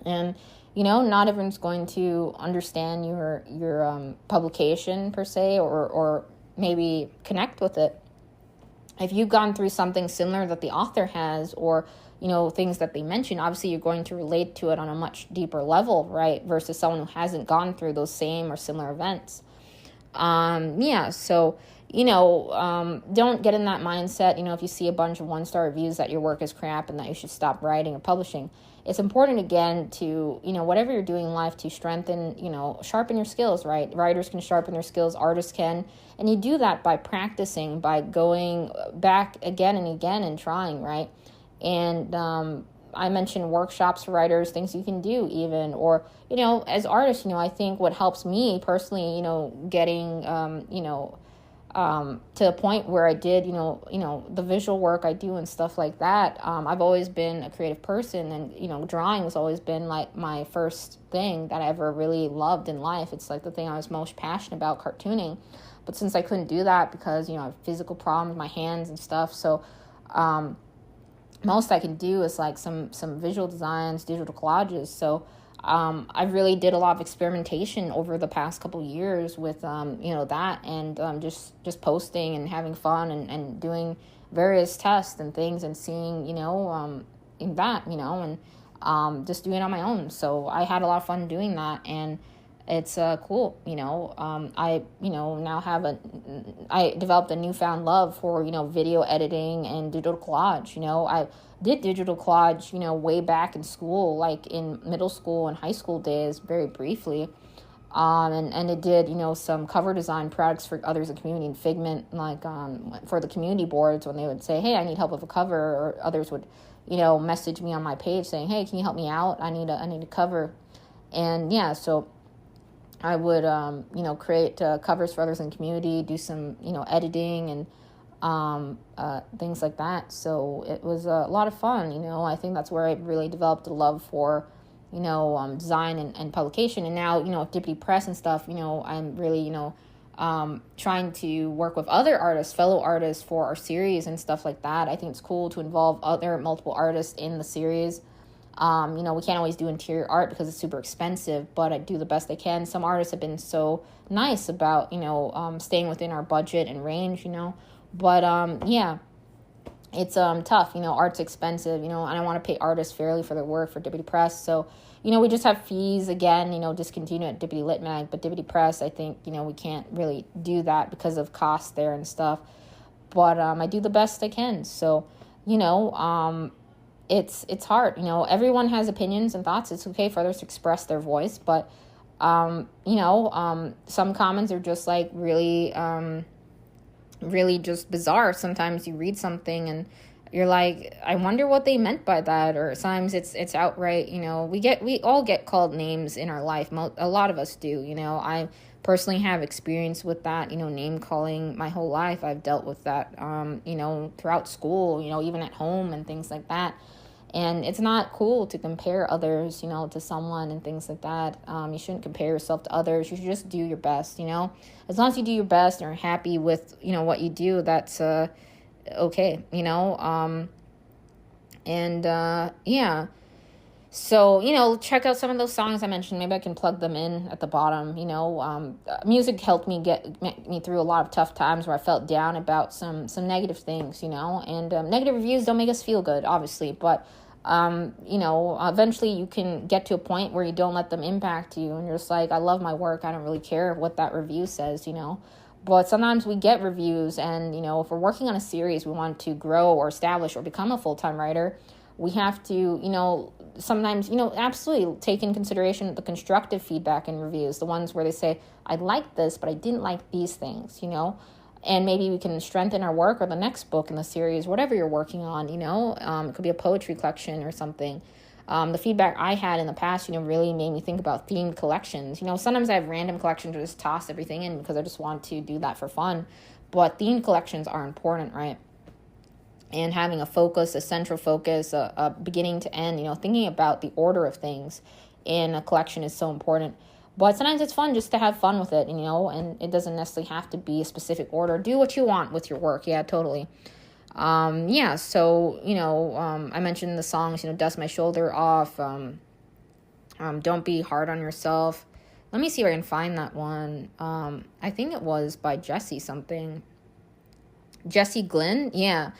And, not everyone's going to understand your publication per se, or maybe connect with it. If you've gone through something similar that the author has, or things that they mention, obviously you're going to relate to it on a much deeper level, right? Versus someone who hasn't gone through those same or similar events. So, don't get in that mindset, if you see a bunch of 1-star reviews that your work is crap and that you should stop writing or publishing. It's important, again, to, whatever you're doing in life, to strengthen, sharpen your skills, right? Writers can sharpen their skills, artists can, and you do that by practicing, by going back again and again and trying, right? And I mentioned workshops for writers, things you can do even, or, as artists, I think what helps me personally, getting, to a point where I did, the visual work I do and stuff like that. I've always been a creative person, and, drawing has always been like my first thing that I ever really loved in life. It's like the thing I was most passionate about, cartooning. But since I couldn't do that because, I have physical problems with my hands and stuff, so, most I can do is like some visual designs, digital collages. So I really did a lot of experimentation over the past couple of years with that, and just posting and having fun and doing various tests and things, and seeing in that and just doing it on my own. So I had a lot of fun doing that, and it's cool. I now I developed a newfound love for video editing and digital collage. I did digital collage way back in school, like in middle school and high school days, very briefly. And I did some cover design products for others in the community in Figment, like for the community boards, when they would say, hey, I need help with a cover, or others would message me on my page saying, hey, can you help me out? I need a cover. And yeah, so I would, create covers for others in the community, do some, editing and things like that. So it was a lot of fun. I think that's where I really developed a love for, design and publication. And now, with Dippity Press and stuff, I'm really, trying to work with other artists, fellow artists, for our series and stuff like that. I think it's cool to involve other multiple artists in the series. We can't always do interior art because it's super expensive, but I do the best I can. Some artists have been so nice about, staying within our budget and range, but, it's, tough, art's expensive, and I want to pay artists fairly for their work for Dippity Press. So, we just have fees again, discontinued at Dippity Lit Mag, but Dippity Press, I think, we can't really do that because of costs there and stuff, but, I do the best I can. So, it's hard, everyone has opinions and thoughts. It's okay for others to express their voice, but, some comments are just like really just bizarre. Sometimes you read something and you're like, I wonder what they meant by that. Or sometimes it's outright, we all get called names in our life. A lot of us do, I personally have experience with that, name calling my whole life. I've dealt with that, throughout school, even at home and things like that. And it's not cool to compare others, to someone and things like that. You shouldn't compare yourself to others. You should just do your best, As long as you do your best and are happy with, what you do, that's okay, yeah. So, check out some of those songs I mentioned. Maybe I can plug them in at the bottom. Music helped me get me through a lot of tough times where I felt down about some negative things, and negative reviews don't make us feel good, obviously, but eventually you can get to a point where you don't let them impact you, and you're just like, I love my work, I don't really care what that review says, But sometimes we get reviews, and, if we're working on a series, we want to grow or establish or become a full-time writer, we have to, sometimes, absolutely take in consideration the constructive feedback in reviews, the ones where they say, I like this, but I didn't like these things, and maybe we can strengthen our work or the next book in the series, whatever you're working on, it could be a poetry collection or something. The feedback I had in the past, really made me think about themed collections. Sometimes I have random collections or just toss everything in because I just want to do that for fun. But themed collections are important, right? and having a focus, a central focus, a beginning to end, thinking about the order of things in a collection is so important. But sometimes it's fun just to have fun with it, and it doesn't necessarily have to be a specific order. Do what you want with your work. Yeah, totally. So, I mentioned the songs, Dust My Shoulder Off, Don't Be Hard on Yourself. Let me see if I can find that one. I think it was by Jesse something. Jesse Glynn? Yeah.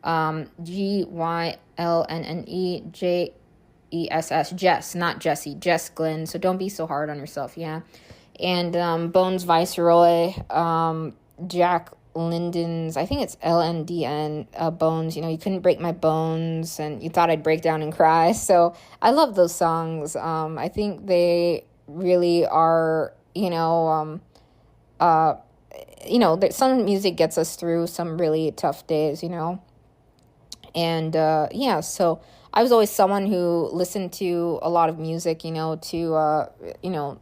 GylnneJess, Jess, not Jesse, Jess Glynn. So don't be so hard on yourself, yeah. And Bones Viceroy, Jack London's, I think it's LNDN, Bones, you couldn't break my bones, and you thought I'd break down and cry. So I love those songs. I think they really are, some music gets us through some really tough days, And, so I was always someone who listened to a lot of music, to,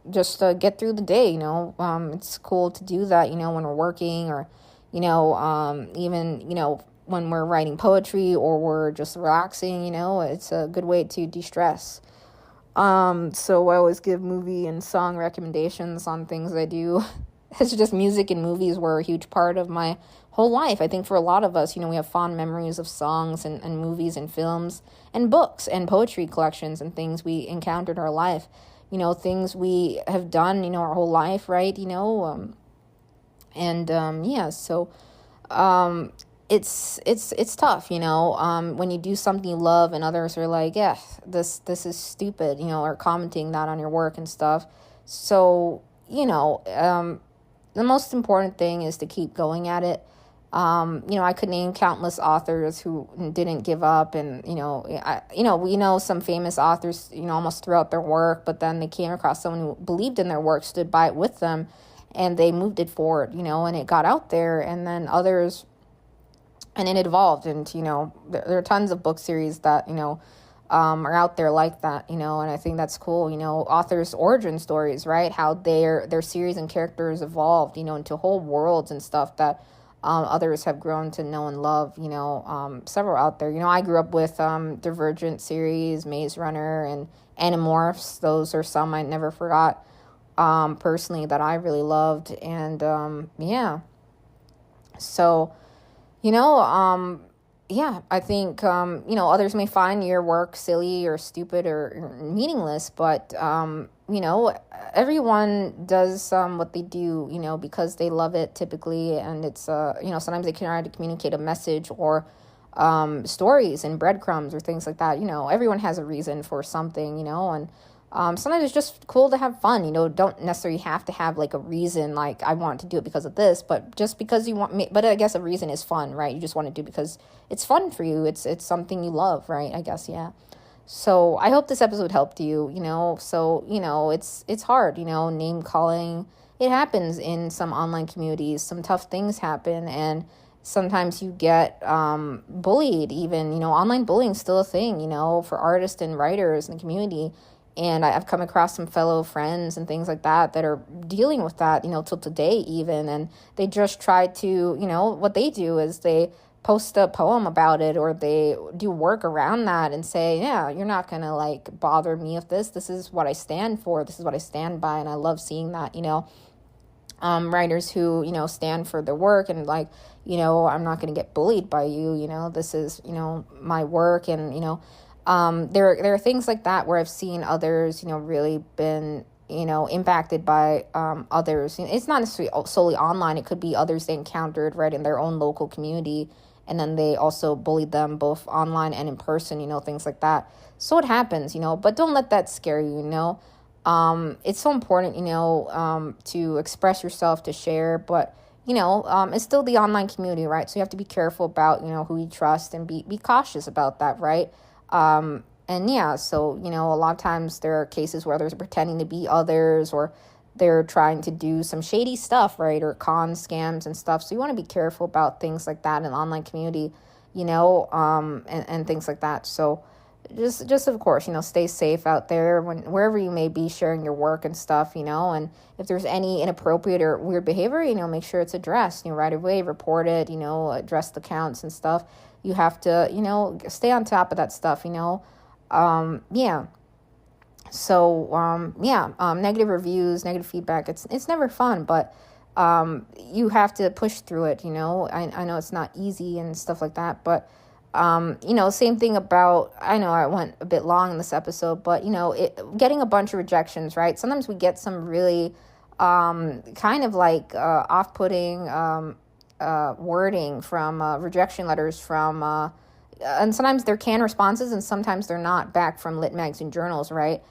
just get through the day, it's cool to do that, when we're working or, even, when we're writing poetry or we're just relaxing, it's a good way to de-stress. So I always give movie and song recommendations on things I do. It's just music and movies were a huge part of my whole life. I think for a lot of us, we have fond memories of songs and movies and films and books and poetry collections and things we encountered in our life, things we have done, our whole life, right? So it's tough, when you do something you love and others are like, yeah, this is stupid, or commenting that on your work and stuff. So, the most important thing is to keep going at it. I could name countless authors who didn't give up, and we know some famous authors, almost threw out their work, but then they came across someone who believed in their work, stood by it with them, and they moved it forward, and it got out there, and then others, and it evolved, and there are tons of book series that are out there like that, and I think that's cool. Authors' origin stories, right? How their series and characters evolved, into whole worlds and stuff that others have grown to know and love. Several out there. I grew up with Divergent series, Maze Runner, and Animorphs. Those are some I never forgot personally that I really loved, and so I think, others may find your work silly or stupid or meaningless, but, everyone does what they do, because they love it typically. And it's, sometimes they can try to communicate a message or stories and breadcrumbs or things like that. Everyone has a reason for something, and sometimes it's just cool to have fun, don't necessarily have to have like a reason, like I want to do it because of this, but just because you want, but I guess a reason is fun, right? You just want to do it because it's fun for you. It's something you love, right? I guess, yeah. So I hope this episode helped you, so, it's hard, name calling. It happens in some online communities. Some tough things happen, and sometimes you get bullied even, online bullying is still a thing, for artists and writers in the community. And I've come across some fellow friends and things like that are dealing with that, till today even. And they just try to, what they do is they post a poem about it, or they do work around that and say, yeah, you're not going to like bother me with this. This is what I stand for. This is what I stand by. And I love seeing that, writers who, stand for their work and like, I'm not going to get bullied by you. This is, my work. And, there are things like that where I've seen others, really been, impacted by others. It's not necessarily solely online. It could be others they encountered right in their own local community, and then they also bullied them both online and in person, things like that. So it happens, but don't let that scare you, It's so important, to express yourself, to share, but it's still the online community, right? So you have to be careful about, who you trust, and be cautious about that, right? So, a lot of times there are cases where others are pretending to be others, or they're trying to do some shady stuff, right? Or con scams and stuff. So you want to be careful about things like that in the online community, and things like that. So just of course, stay safe out there wherever you may be sharing your work and stuff, and if there's any inappropriate or weird behavior, make sure it's addressed, right away, report it, address the accounts and stuff. you have to, stay on top of that stuff, yeah. So, negative reviews, negative feedback, it's never fun, but you have to push through it, I know it's not easy and stuff like that, but same thing about, I know I went a bit long in this episode, but, getting a bunch of rejections, right? Sometimes we get some really kind of like off-putting wording from rejection letters from, and sometimes they're canned responses and sometimes they're not, back from lit magazine journals, right?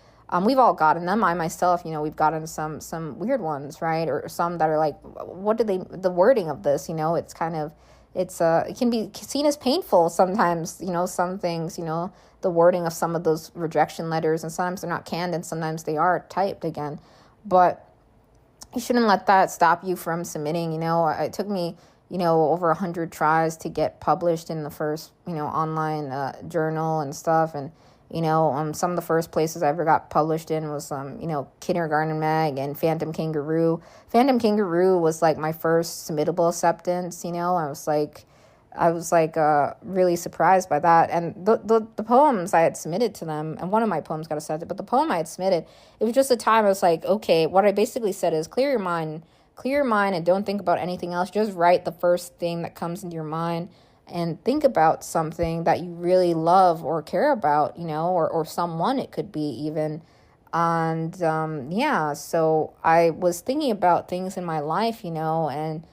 We've all gotten them. I myself, we've gotten some weird ones, right? Or some that are like, what did the wording of this, it's kind of, it can be seen as painful sometimes, some things, the wording of some of those rejection letters, and sometimes they're not canned and sometimes they are typed again. But you shouldn't let that stop you from submitting. It took me, over 100 tries to get published in the first, online journal and stuff. And, some of the first places I ever got published in was, Kindergarten Mag and Phantom Kangaroo. Phantom Kangaroo was like my first submittable acceptance. I was like really surprised by that. And the poems I had submitted to them, and one of my poems got accepted, but the poem I had submitted, it was just a time I was like, okay, what I basically said is clear your mind and don't think about anything else. Just write the first thing that comes into your mind and think about something that you really love or care about, or someone it could be even. And so I was thinking about things in my life, and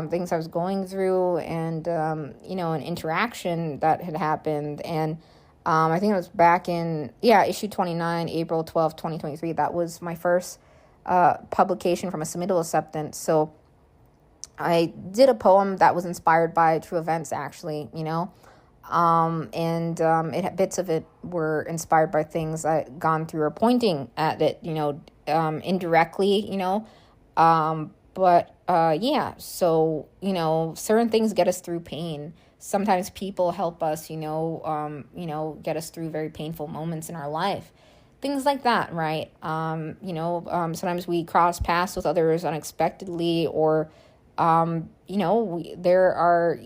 things I was going through, and an interaction that had happened. And I think it was back in issue 29, April 12th, 2023. That was my first publication from a submittal acceptance. So I did a poem that was inspired by true events, actually, bits of it were inspired by things I'd gone through or pointing at it, indirectly, so, certain things get us through pain. Sometimes people help us, get us through very painful moments in our life. Things like that, right? Sometimes we cross paths with others unexpectedly, or, there are,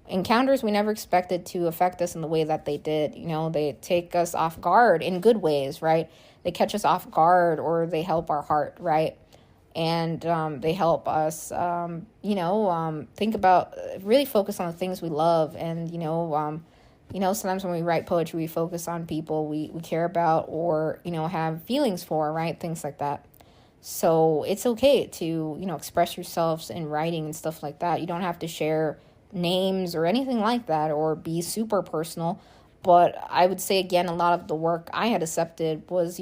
encounters we never expected to affect us in the way that they did. They take us off guard in good ways, right? They catch us off guard, or they help our heart, right? And they help us, think about, really focus on the things we love. And, sometimes when we write poetry, we focus on people we care about, or, have feelings for, right? Things like that. So it's okay to, express yourselves in writing and stuff like that. You don't have to share names or anything like that, or be super personal. But I would say, again, a lot of the work I had accepted was,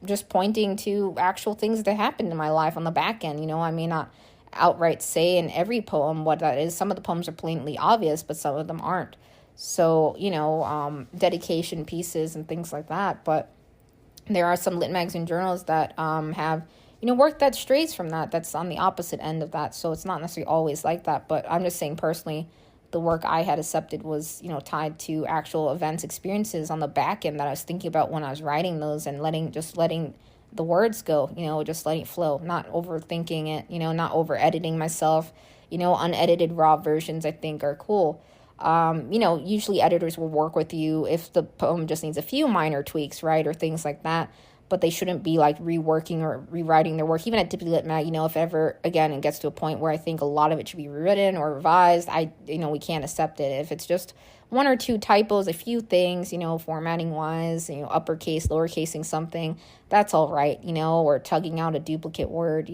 just pointing to actual things that happened in my life on the back end. I may not outright say in every poem what that is. Some of the poems are blatantly obvious, but some of them aren't. So, dedication pieces and things like that. But there are some lit magazine journals that have, work that strays from that. That's on the opposite end of that. So it's not necessarily always like that. But I'm just saying, personally, the work I had accepted was, tied to actual events, experiences on the back end that I was thinking about when I was writing those, and letting the words go, just letting it flow, not overthinking it, not over editing myself. Unedited raw versions, I think, are cool. Usually editors will work with you if the poem just needs a few minor tweaks, right, or things like that. But they shouldn't be like reworking or rewriting their work. Even at Dippy Lit Mag, if ever, again, it gets to a point where I think a lot of it should be rewritten or revised, we can't accept it. If it's just one or two typos, a few things, formatting wise, uppercase, lowercasing something, that's all right, or tugging out a duplicate word,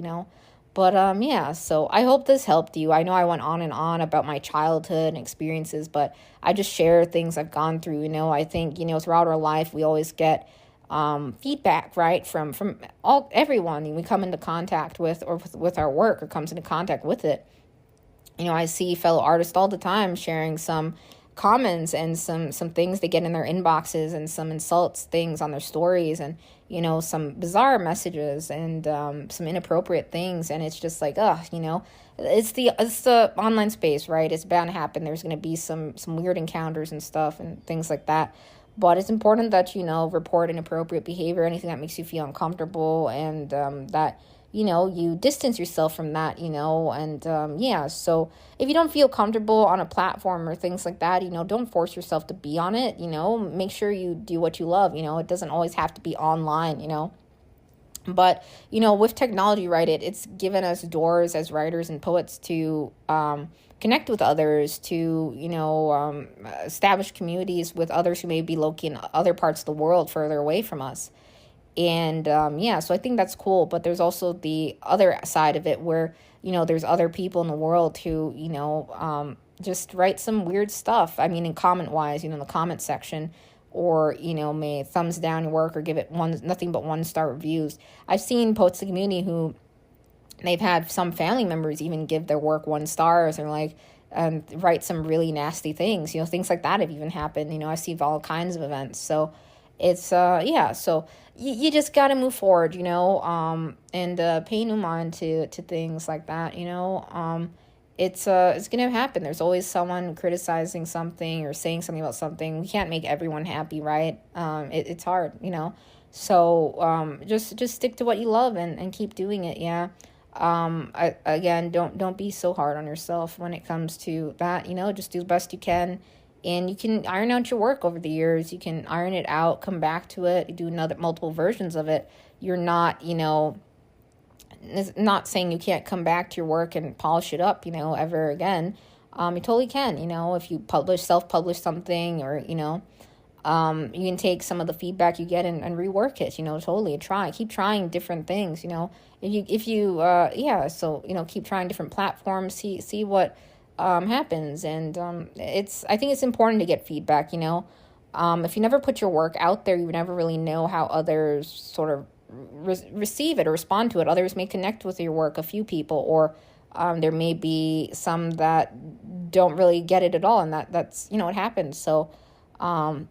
But, so I hope this helped you. I know I went on and on about my childhood and experiences, but I just share things I've gone through. I think, throughout our life, we always get feedback, right, from everyone we come into contact with, or with our work, or comes into contact with it. I see fellow artists all the time sharing some comments and some things they get in their inboxes, and some insults things on their stories, and some bizarre messages, and some inappropriate things. And it's just like, it's the online space, right? It's bound to happen. There's going to be some weird encounters and stuff and things like that. But it's important that, report inappropriate behavior, anything that makes you feel uncomfortable, and that, you distance yourself from that, and so if you don't feel comfortable on a platform or things like that, don't force yourself to be on it, make sure you do what you love, it doesn't always have to be online, but, with technology, right, it's given us doors as writers and poets to connect with others, to, establish communities with others who may be located in other parts of the world further away from us. And so I think that's cool. But there's also the other side of it where, there's other people in the world who, just write some weird stuff. I mean, in comment wise, in the comment section, or, may thumbs down your work or give it nothing but 1-star reviews. I've seen poets in the community who they've had some family members even give their work 1 stars or write some really nasty things, things like that have even happened. I see all kinds of events. So it's, so you just got to move forward, and pay no mind to things like that, it's going to happen. There's always someone criticizing something or saying something about something. We can't make everyone happy, right? It's hard, so just stick to what you love and keep doing it, yeah. Again, don't be so hard on yourself when it comes to that, just do the best you can. And you can iron out your work over the years. You can iron it out, come back to it, do multiple versions of it. You're not, not saying you can't come back to your work and polish it up, ever again. You totally can, if you self-publish something, or, you can take some of the feedback you get and rework it, totally keep trying different things, if you keep trying different platforms, see what happens. And I think it's important to get feedback, if you never put your work out there, you never really know how others sort of receive it or respond to it. Others may connect with your work, a few people, or there may be some that don't really get it at all, and that's it happens. So I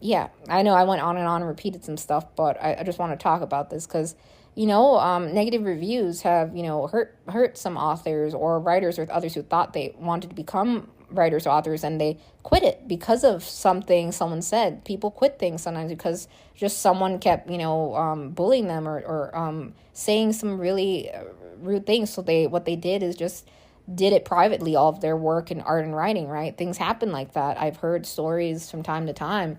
know I went on and repeated some stuff, but I just want to talk about this because negative reviews have hurt some authors or writers or others who thought they wanted to become writers or authors, and they quit it because of something someone said. People quit things sometimes because just someone kept bullying them or saying some really rude things. So what they did is just did it privately, all of their work in art and writing, right? Things happen like that. I've heard stories from time to time,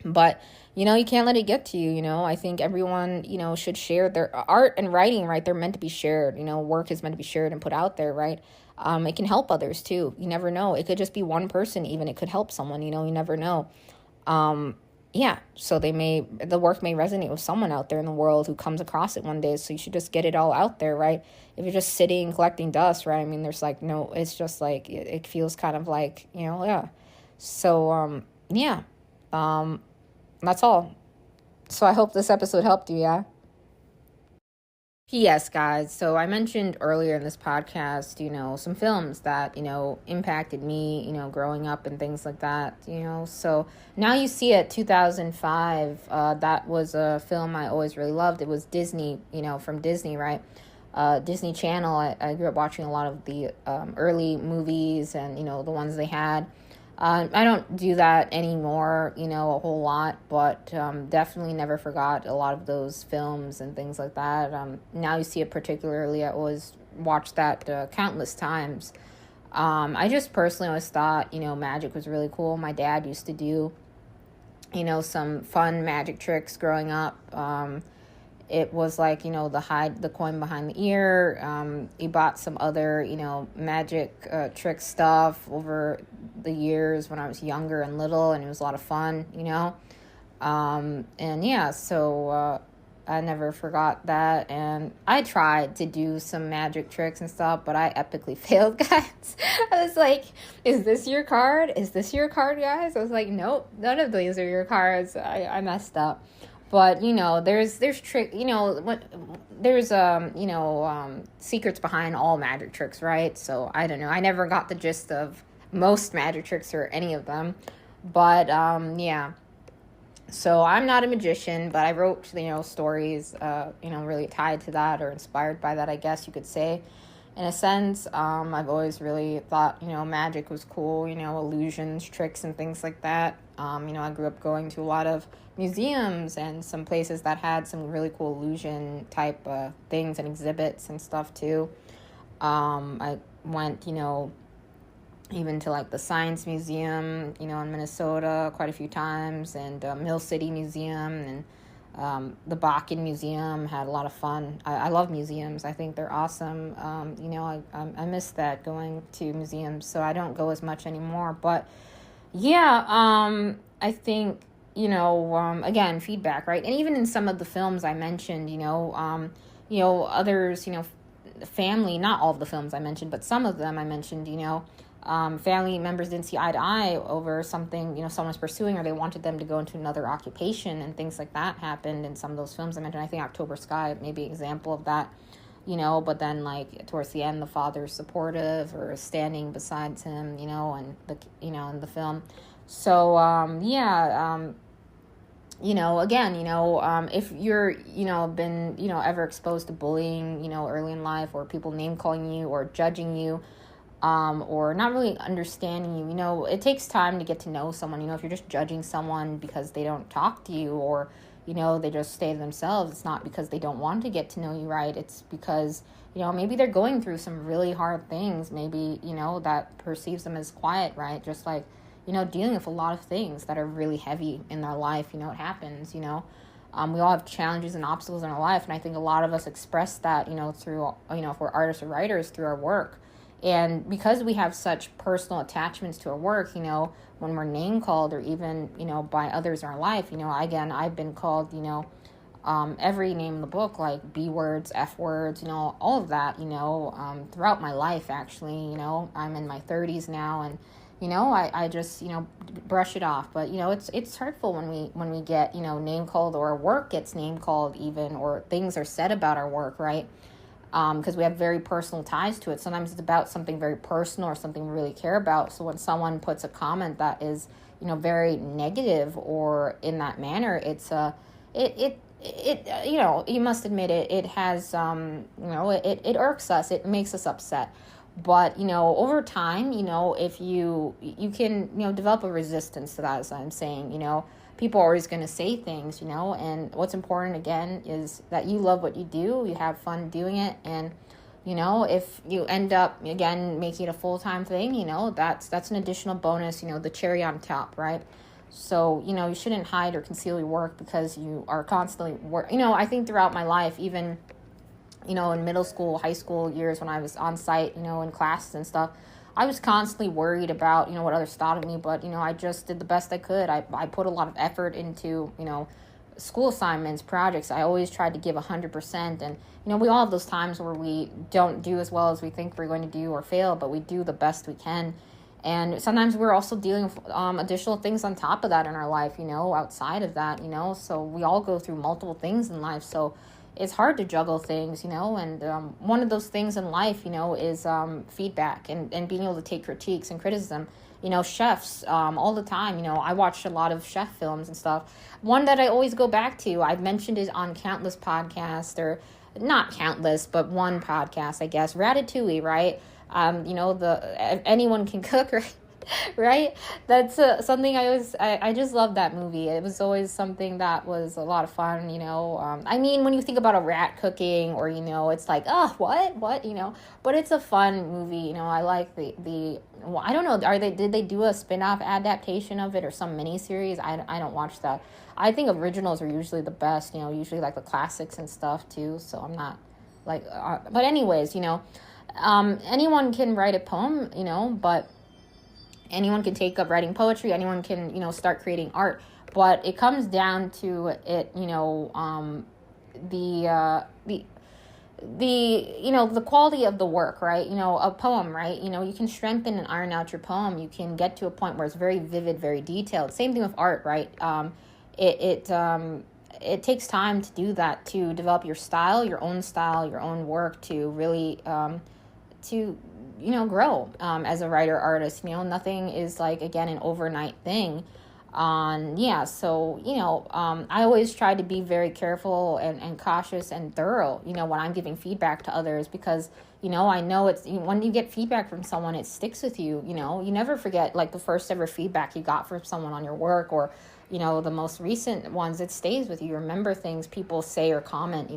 but you can't let it get to you. I think everyone should share their art and writing, right? They're meant to be shared. Work is meant to be shared and put out there, right? It can help others too. You never know. It could just be one person, even. It could help someone, you never know. So the work may resonate with someone out there in the world who comes across it one day. So you should just get it all out there, right? If you're just sitting collecting dust, right? I mean, there's no, it's just it feels kind of yeah. So, that's all. So I hope this episode helped you, yeah? P.S. guys, so I mentioned earlier in this podcast, some films that, impacted me, growing up and things like that, So Now You See It, 2005, that was a film I always really loved. It was Disney, from Disney, right? Disney Channel. I grew up watching a lot of the early movies and, the ones they had. I don't do that anymore, a whole lot, but definitely never forgot a lot of those films and things like that. Now You See It particularly, I always watched that countless times. I just personally always thought, magic was really cool. My dad used to do, some fun magic tricks growing up. It was hide the coin behind the ear. He bought some other, magic trick stuff over the years when I was younger and little, and it was a lot of fun, so I never forgot that. And I tried to do some magic tricks and stuff, but I epically failed, guys. I was like, is this your card? Is this your card, guys? I was like, nope, none of these are your cards. I messed up. But, there's trick, there's, secrets behind all magic tricks, right? So I don't know. I never got the gist of most magic tricks or any of them. But, So I'm not a magician, but I wrote, stories, really tied to that or inspired by that, I guess you could say. in a sense. I've always really thought, magic was cool, illusions, tricks, and things like that. I grew up going to a lot of museums and some places that had some really cool illusion type things and exhibits and stuff too. I went, even to like the Science Museum, in Minnesota quite a few times, and Mill City Museum, and the Bakken Museum. Had a lot of fun. I love museums. I think they're awesome. I miss that, going to museums, so I don't go as much anymore. But yeah, I think, again, feedback, right? And even in some of the films I mentioned, others, family, not all of the films I mentioned, but some of them I mentioned, family members didn't see eye to eye over something, someone's pursuing, or they wanted them to go into another occupation, and things like that happened in some of those films I mentioned. I think October Sky may be an example of that, but then like towards the end, the father's supportive or standing beside him, and in the film. So, again, if you're, been, ever exposed to bullying, early in life, or people name calling you or judging you, or not really understanding you, it takes time to get to know someone. If you're just judging someone because they don't talk to you, or, they just stay to themselves, it's not because they don't want to get to know you, right? It's because, maybe they're going through some really hard things, maybe, that perceives them as quiet, right? Just like, dealing with a lot of things that are really heavy in their life, it happens, we all have challenges and obstacles in our life, and I think a lot of us express that, through, if we're artists or writers, through our work. And because we have such personal attachments to our work, when we're name called, or even, by others in our life, again, I've been called, every name in the book, like B words, F words, all of that, throughout my life, actually. I'm in my 30s now, and I just, brush it off. But, it's hurtful when we get, name called, or our work gets name called even, or things are said about our work, right? Because we have very personal ties to it. Sometimes it's about something very personal or something we really care about. So when someone puts a comment that is, very negative or in that manner, it's you must admit it has, it irks us. It makes us upset. But, over time, if you can, develop a resistance to that, as I'm saying, people are always going to say things, and what's important, again, is that you love what you do, you have fun doing it, and, if you end up, again, making it a full-time thing, that's an additional bonus, the cherry on top, right? So, you shouldn't hide or conceal your work because you are constantly I think throughout my life, even, in middle school, high school years, when I was on site, in classes and stuff, I was constantly worried about, what others thought of me, but, I just did the best I could. I put a lot of effort into, school assignments, projects. I always tried to give 100%. And, we all have those times where we don't do as well as we think we're going to do, or fail, but we do the best we can. And sometimes we're also dealing with additional things on top of that in our life, outside of that, so we all go through multiple things in life. So it's hard to juggle things, and one of those things in life, is feedback and being able to take critiques and criticism. Chefs, all the time, I watched a lot of chef films and stuff. One that I always go back to, I've mentioned it on countless podcasts, or not countless, but one podcast, I guess, Ratatouille, right? Anyone can cook, right? Right? That's something I just love that movie. It was always something that was a lot of fun, I mean, when you think about a rat cooking, or, it's like, oh, what, but it's a fun movie, I like I don't know, did they do a spin-off adaptation of it, or some miniseries? I don't watch that. I think originals are usually the best, usually like the classics and stuff too, so I'm not like, but anyways, anyone can write a poem, but anyone can take up writing poetry, anyone can, start creating art, but it comes down to it, the quality of the work, right? A poem, right? You can strengthen and iron out your poem. You can get to a point where it's very vivid, very detailed. Same thing with art, right? It takes time to do that, to develop your style, your own work, to really, grow as a writer, artist. Nothing is like, again, an overnight thing. So, I always try to be very careful and cautious and thorough, when I'm giving feedback to others, because, I know when you get feedback from someone, it sticks with you. You never forget like the first ever feedback you got from someone on your work, or, the most recent ones. It stays with you. You remember things people say or comment,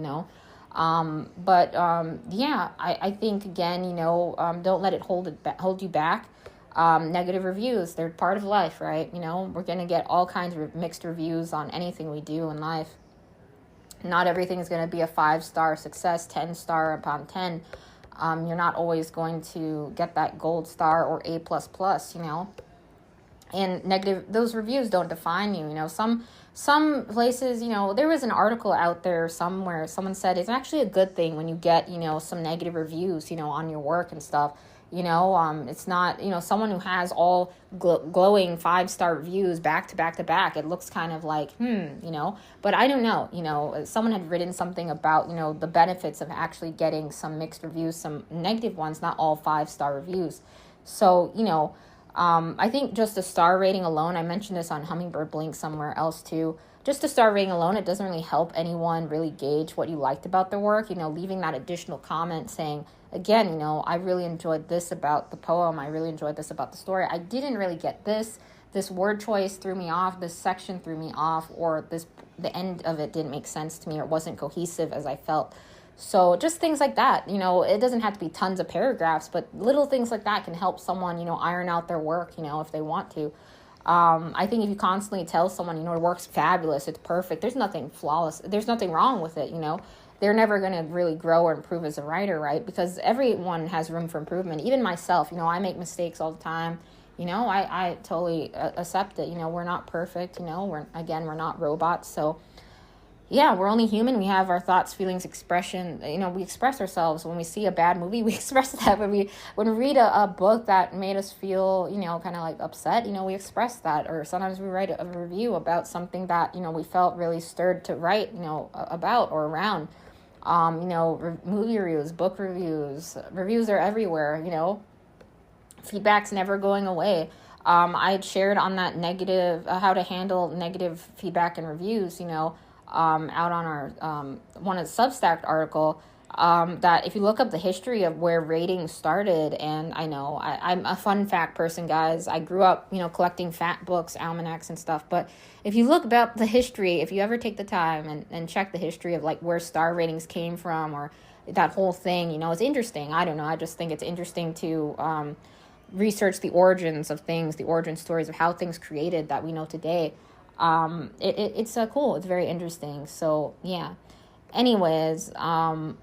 I think, again, don't let it hold you back. Negative reviews, they're part of life, right? We're going to get all kinds of mixed reviews on anything we do in life. Not everything is going to be a 5-star success, 10-star upon 10. You're not always going to get that gold star or A++, and those reviews don't define you. Some places, there was an article out there somewhere, someone said it's actually a good thing when you get, some negative reviews, on your work and stuff. It's not, someone who has all glowing 5-star reviews back to back to back. It looks kind of like, but I don't know. Someone had written something about, the benefits of actually getting some mixed reviews, some negative ones, not all 5-star reviews. So, I think just a star rating alone, I mentioned this on Hummingbird Blink somewhere else too, just a star rating alone, it doesn't really help anyone really gauge what you liked about their work. Leaving that additional comment saying, again, I really enjoyed this about the poem. I really enjoyed this about the story. I didn't really get this. This word choice threw me off. This section threw me off, or the end of it didn't make sense to me, or it wasn't cohesive as I felt. So just things like that, it doesn't have to be tons of paragraphs, but little things like that can help someone, iron out their work, if they want to. I think if you constantly tell someone, your work's fabulous, it's perfect, there's nothing flawless, there's nothing wrong with it, they're never going to really grow or improve as a writer, right? Because everyone has room for improvement. Even myself, I make mistakes all the time. I totally accept it. We're not perfect, we're not robots. So yeah, we're only human. We have our thoughts, feelings, expression. We express ourselves. When we see a bad movie, we express that. When we read a book that made us feel, kind of like upset, we express that. Or sometimes we write a review about something that, we felt really stirred to write, about or around. Movie reviews, book reviews. Reviews are everywhere, Feedback's never going away. I had shared on that negative, how to handle negative feedback and reviews, out on our one of the Substack article, that if you look up the history of where ratings started, and I'm a fun fact person, guys. I grew up, collecting fat books, almanacs and stuff. But if you look about the history, if you ever take the time and check the history of like where star ratings came from, or that whole thing, it's interesting. I don't know. I just think it's interesting to research the origins of things, the origin stories of how things created that we know today. It's cool. It's very interesting. So yeah. Anyways, same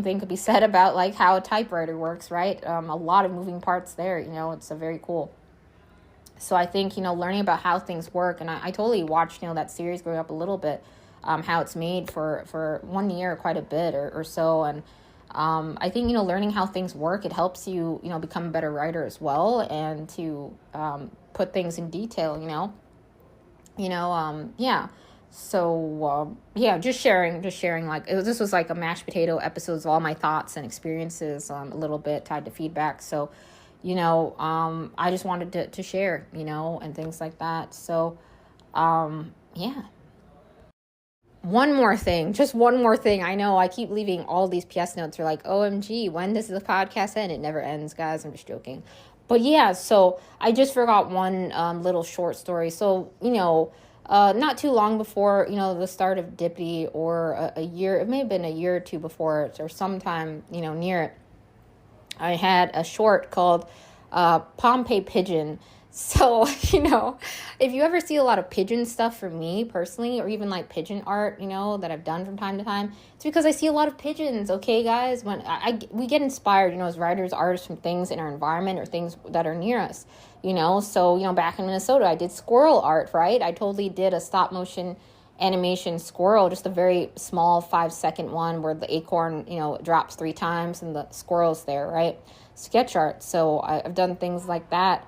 thing could be said about like how a typewriter works, right? A lot of moving parts there. It's a very cool. So I think learning about how things work, and I totally watched that series growing up a little bit, how it's made for 1 year, quite a bit or so, and I think learning how things work, it helps you become a better writer as well, and to put things in detail, So, just sharing, like, this was like a mashed potato episodes of all my thoughts and experiences, a little bit tied to feedback. So, I just wanted to share, and things like that. So, One more thing. I know I keep leaving all these PS notes. You're like, OMG, when does the podcast end? It never ends, guys. I'm just joking. But yeah, so I just forgot one little short story. So, not too long before, the start of Dippy, or a year, it may have been a year or two before it, or sometime, near it, I had a short called Pompeii Pigeon. So, if you ever see a lot of pigeon stuff from me personally, or even like pigeon art, that I've done from time to time, it's because I see a lot of pigeons, okay, guys? When we get inspired, as writers, artists, from things in our environment or things that are near us, So, back in Minnesota, I did squirrel art, right? I totally did a stop motion animation squirrel, just a very small 5-second one where the acorn, drops 3 times and the squirrel's there, right? Sketch art. So I've done things like that.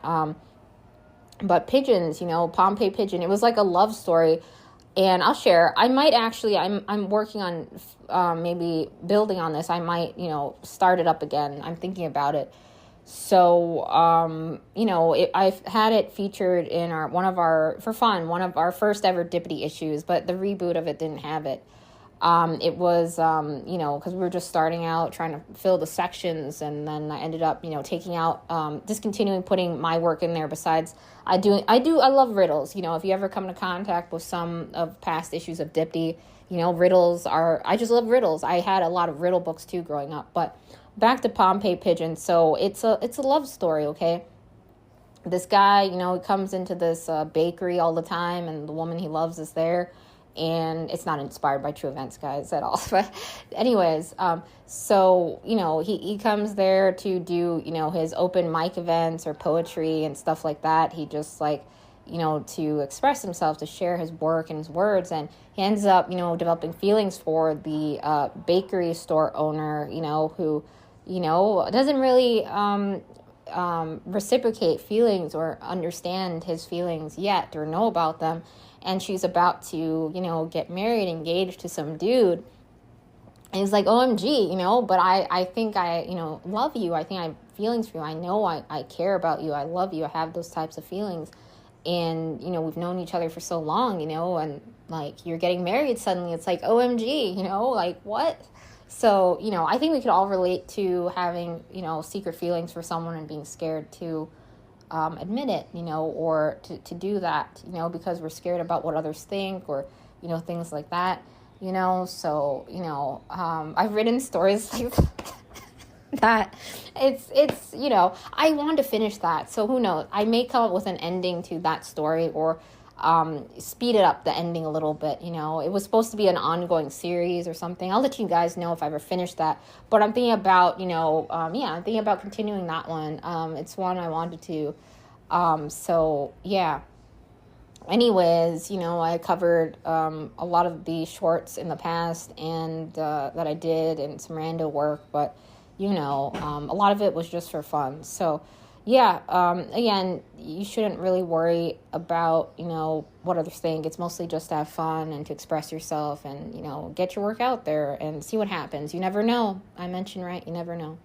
But pigeons, Pompeii Pigeon, it was like a love story. And I'll share, I might actually, I'm working on maybe building on this. I might, start it up again. I'm thinking about it. So, I've had it featured in one of our first ever Dippity issues, but the reboot of it didn't have it. It was, because we were just starting out trying to fill the sections, and then I ended up, taking out, discontinuing putting my work in there. Besides, I love riddles. If you ever come into contact with some of past issues of Dippity, I just love riddles. I had a lot of riddle books too growing up, but back to Pompeii Pigeon. So it's a love story, okay? This guy, he comes into this bakery all the time, and the woman he loves is there. And it's not inspired by true events, guys, at all. But anyways, so, he comes there to do, his open mic events or poetry and stuff like that. He just to express himself, to share his work and his words. And he ends up, developing feelings for the bakery store owner, who, doesn't really reciprocate feelings or understand his feelings yet or know about them. And she's about to, get married, engaged to some dude. And he's like, OMG, but I think I, love you. I think I have feelings for you. I know I care about you. I love you. I have those types of feelings. And, we've known each other for so long, and like you're getting married suddenly. It's like, OMG, like what? So, I think we could all relate to having, secret feelings for someone and being scared to admit it, or to do that, because we're scared about what others think, or, things like that, so, I've written stories like that. It's, I want to finish that. So who knows? I may come up with an ending to that story, or speed it up, the ending a little bit. It was supposed to be an ongoing series or something. I'll let you guys know if I ever finish that. But I'm thinking about, I'm thinking about continuing that one. It's one I wanted to. So yeah. Anyways, I covered a lot of the shorts in the past and that I did, and some rando work, but a lot of it was just for fun. So yeah, again, you shouldn't really worry about, what others think. It's mostly just to have fun and to express yourself and, get your work out there and see what happens. You never know. I mentioned, right? You never know.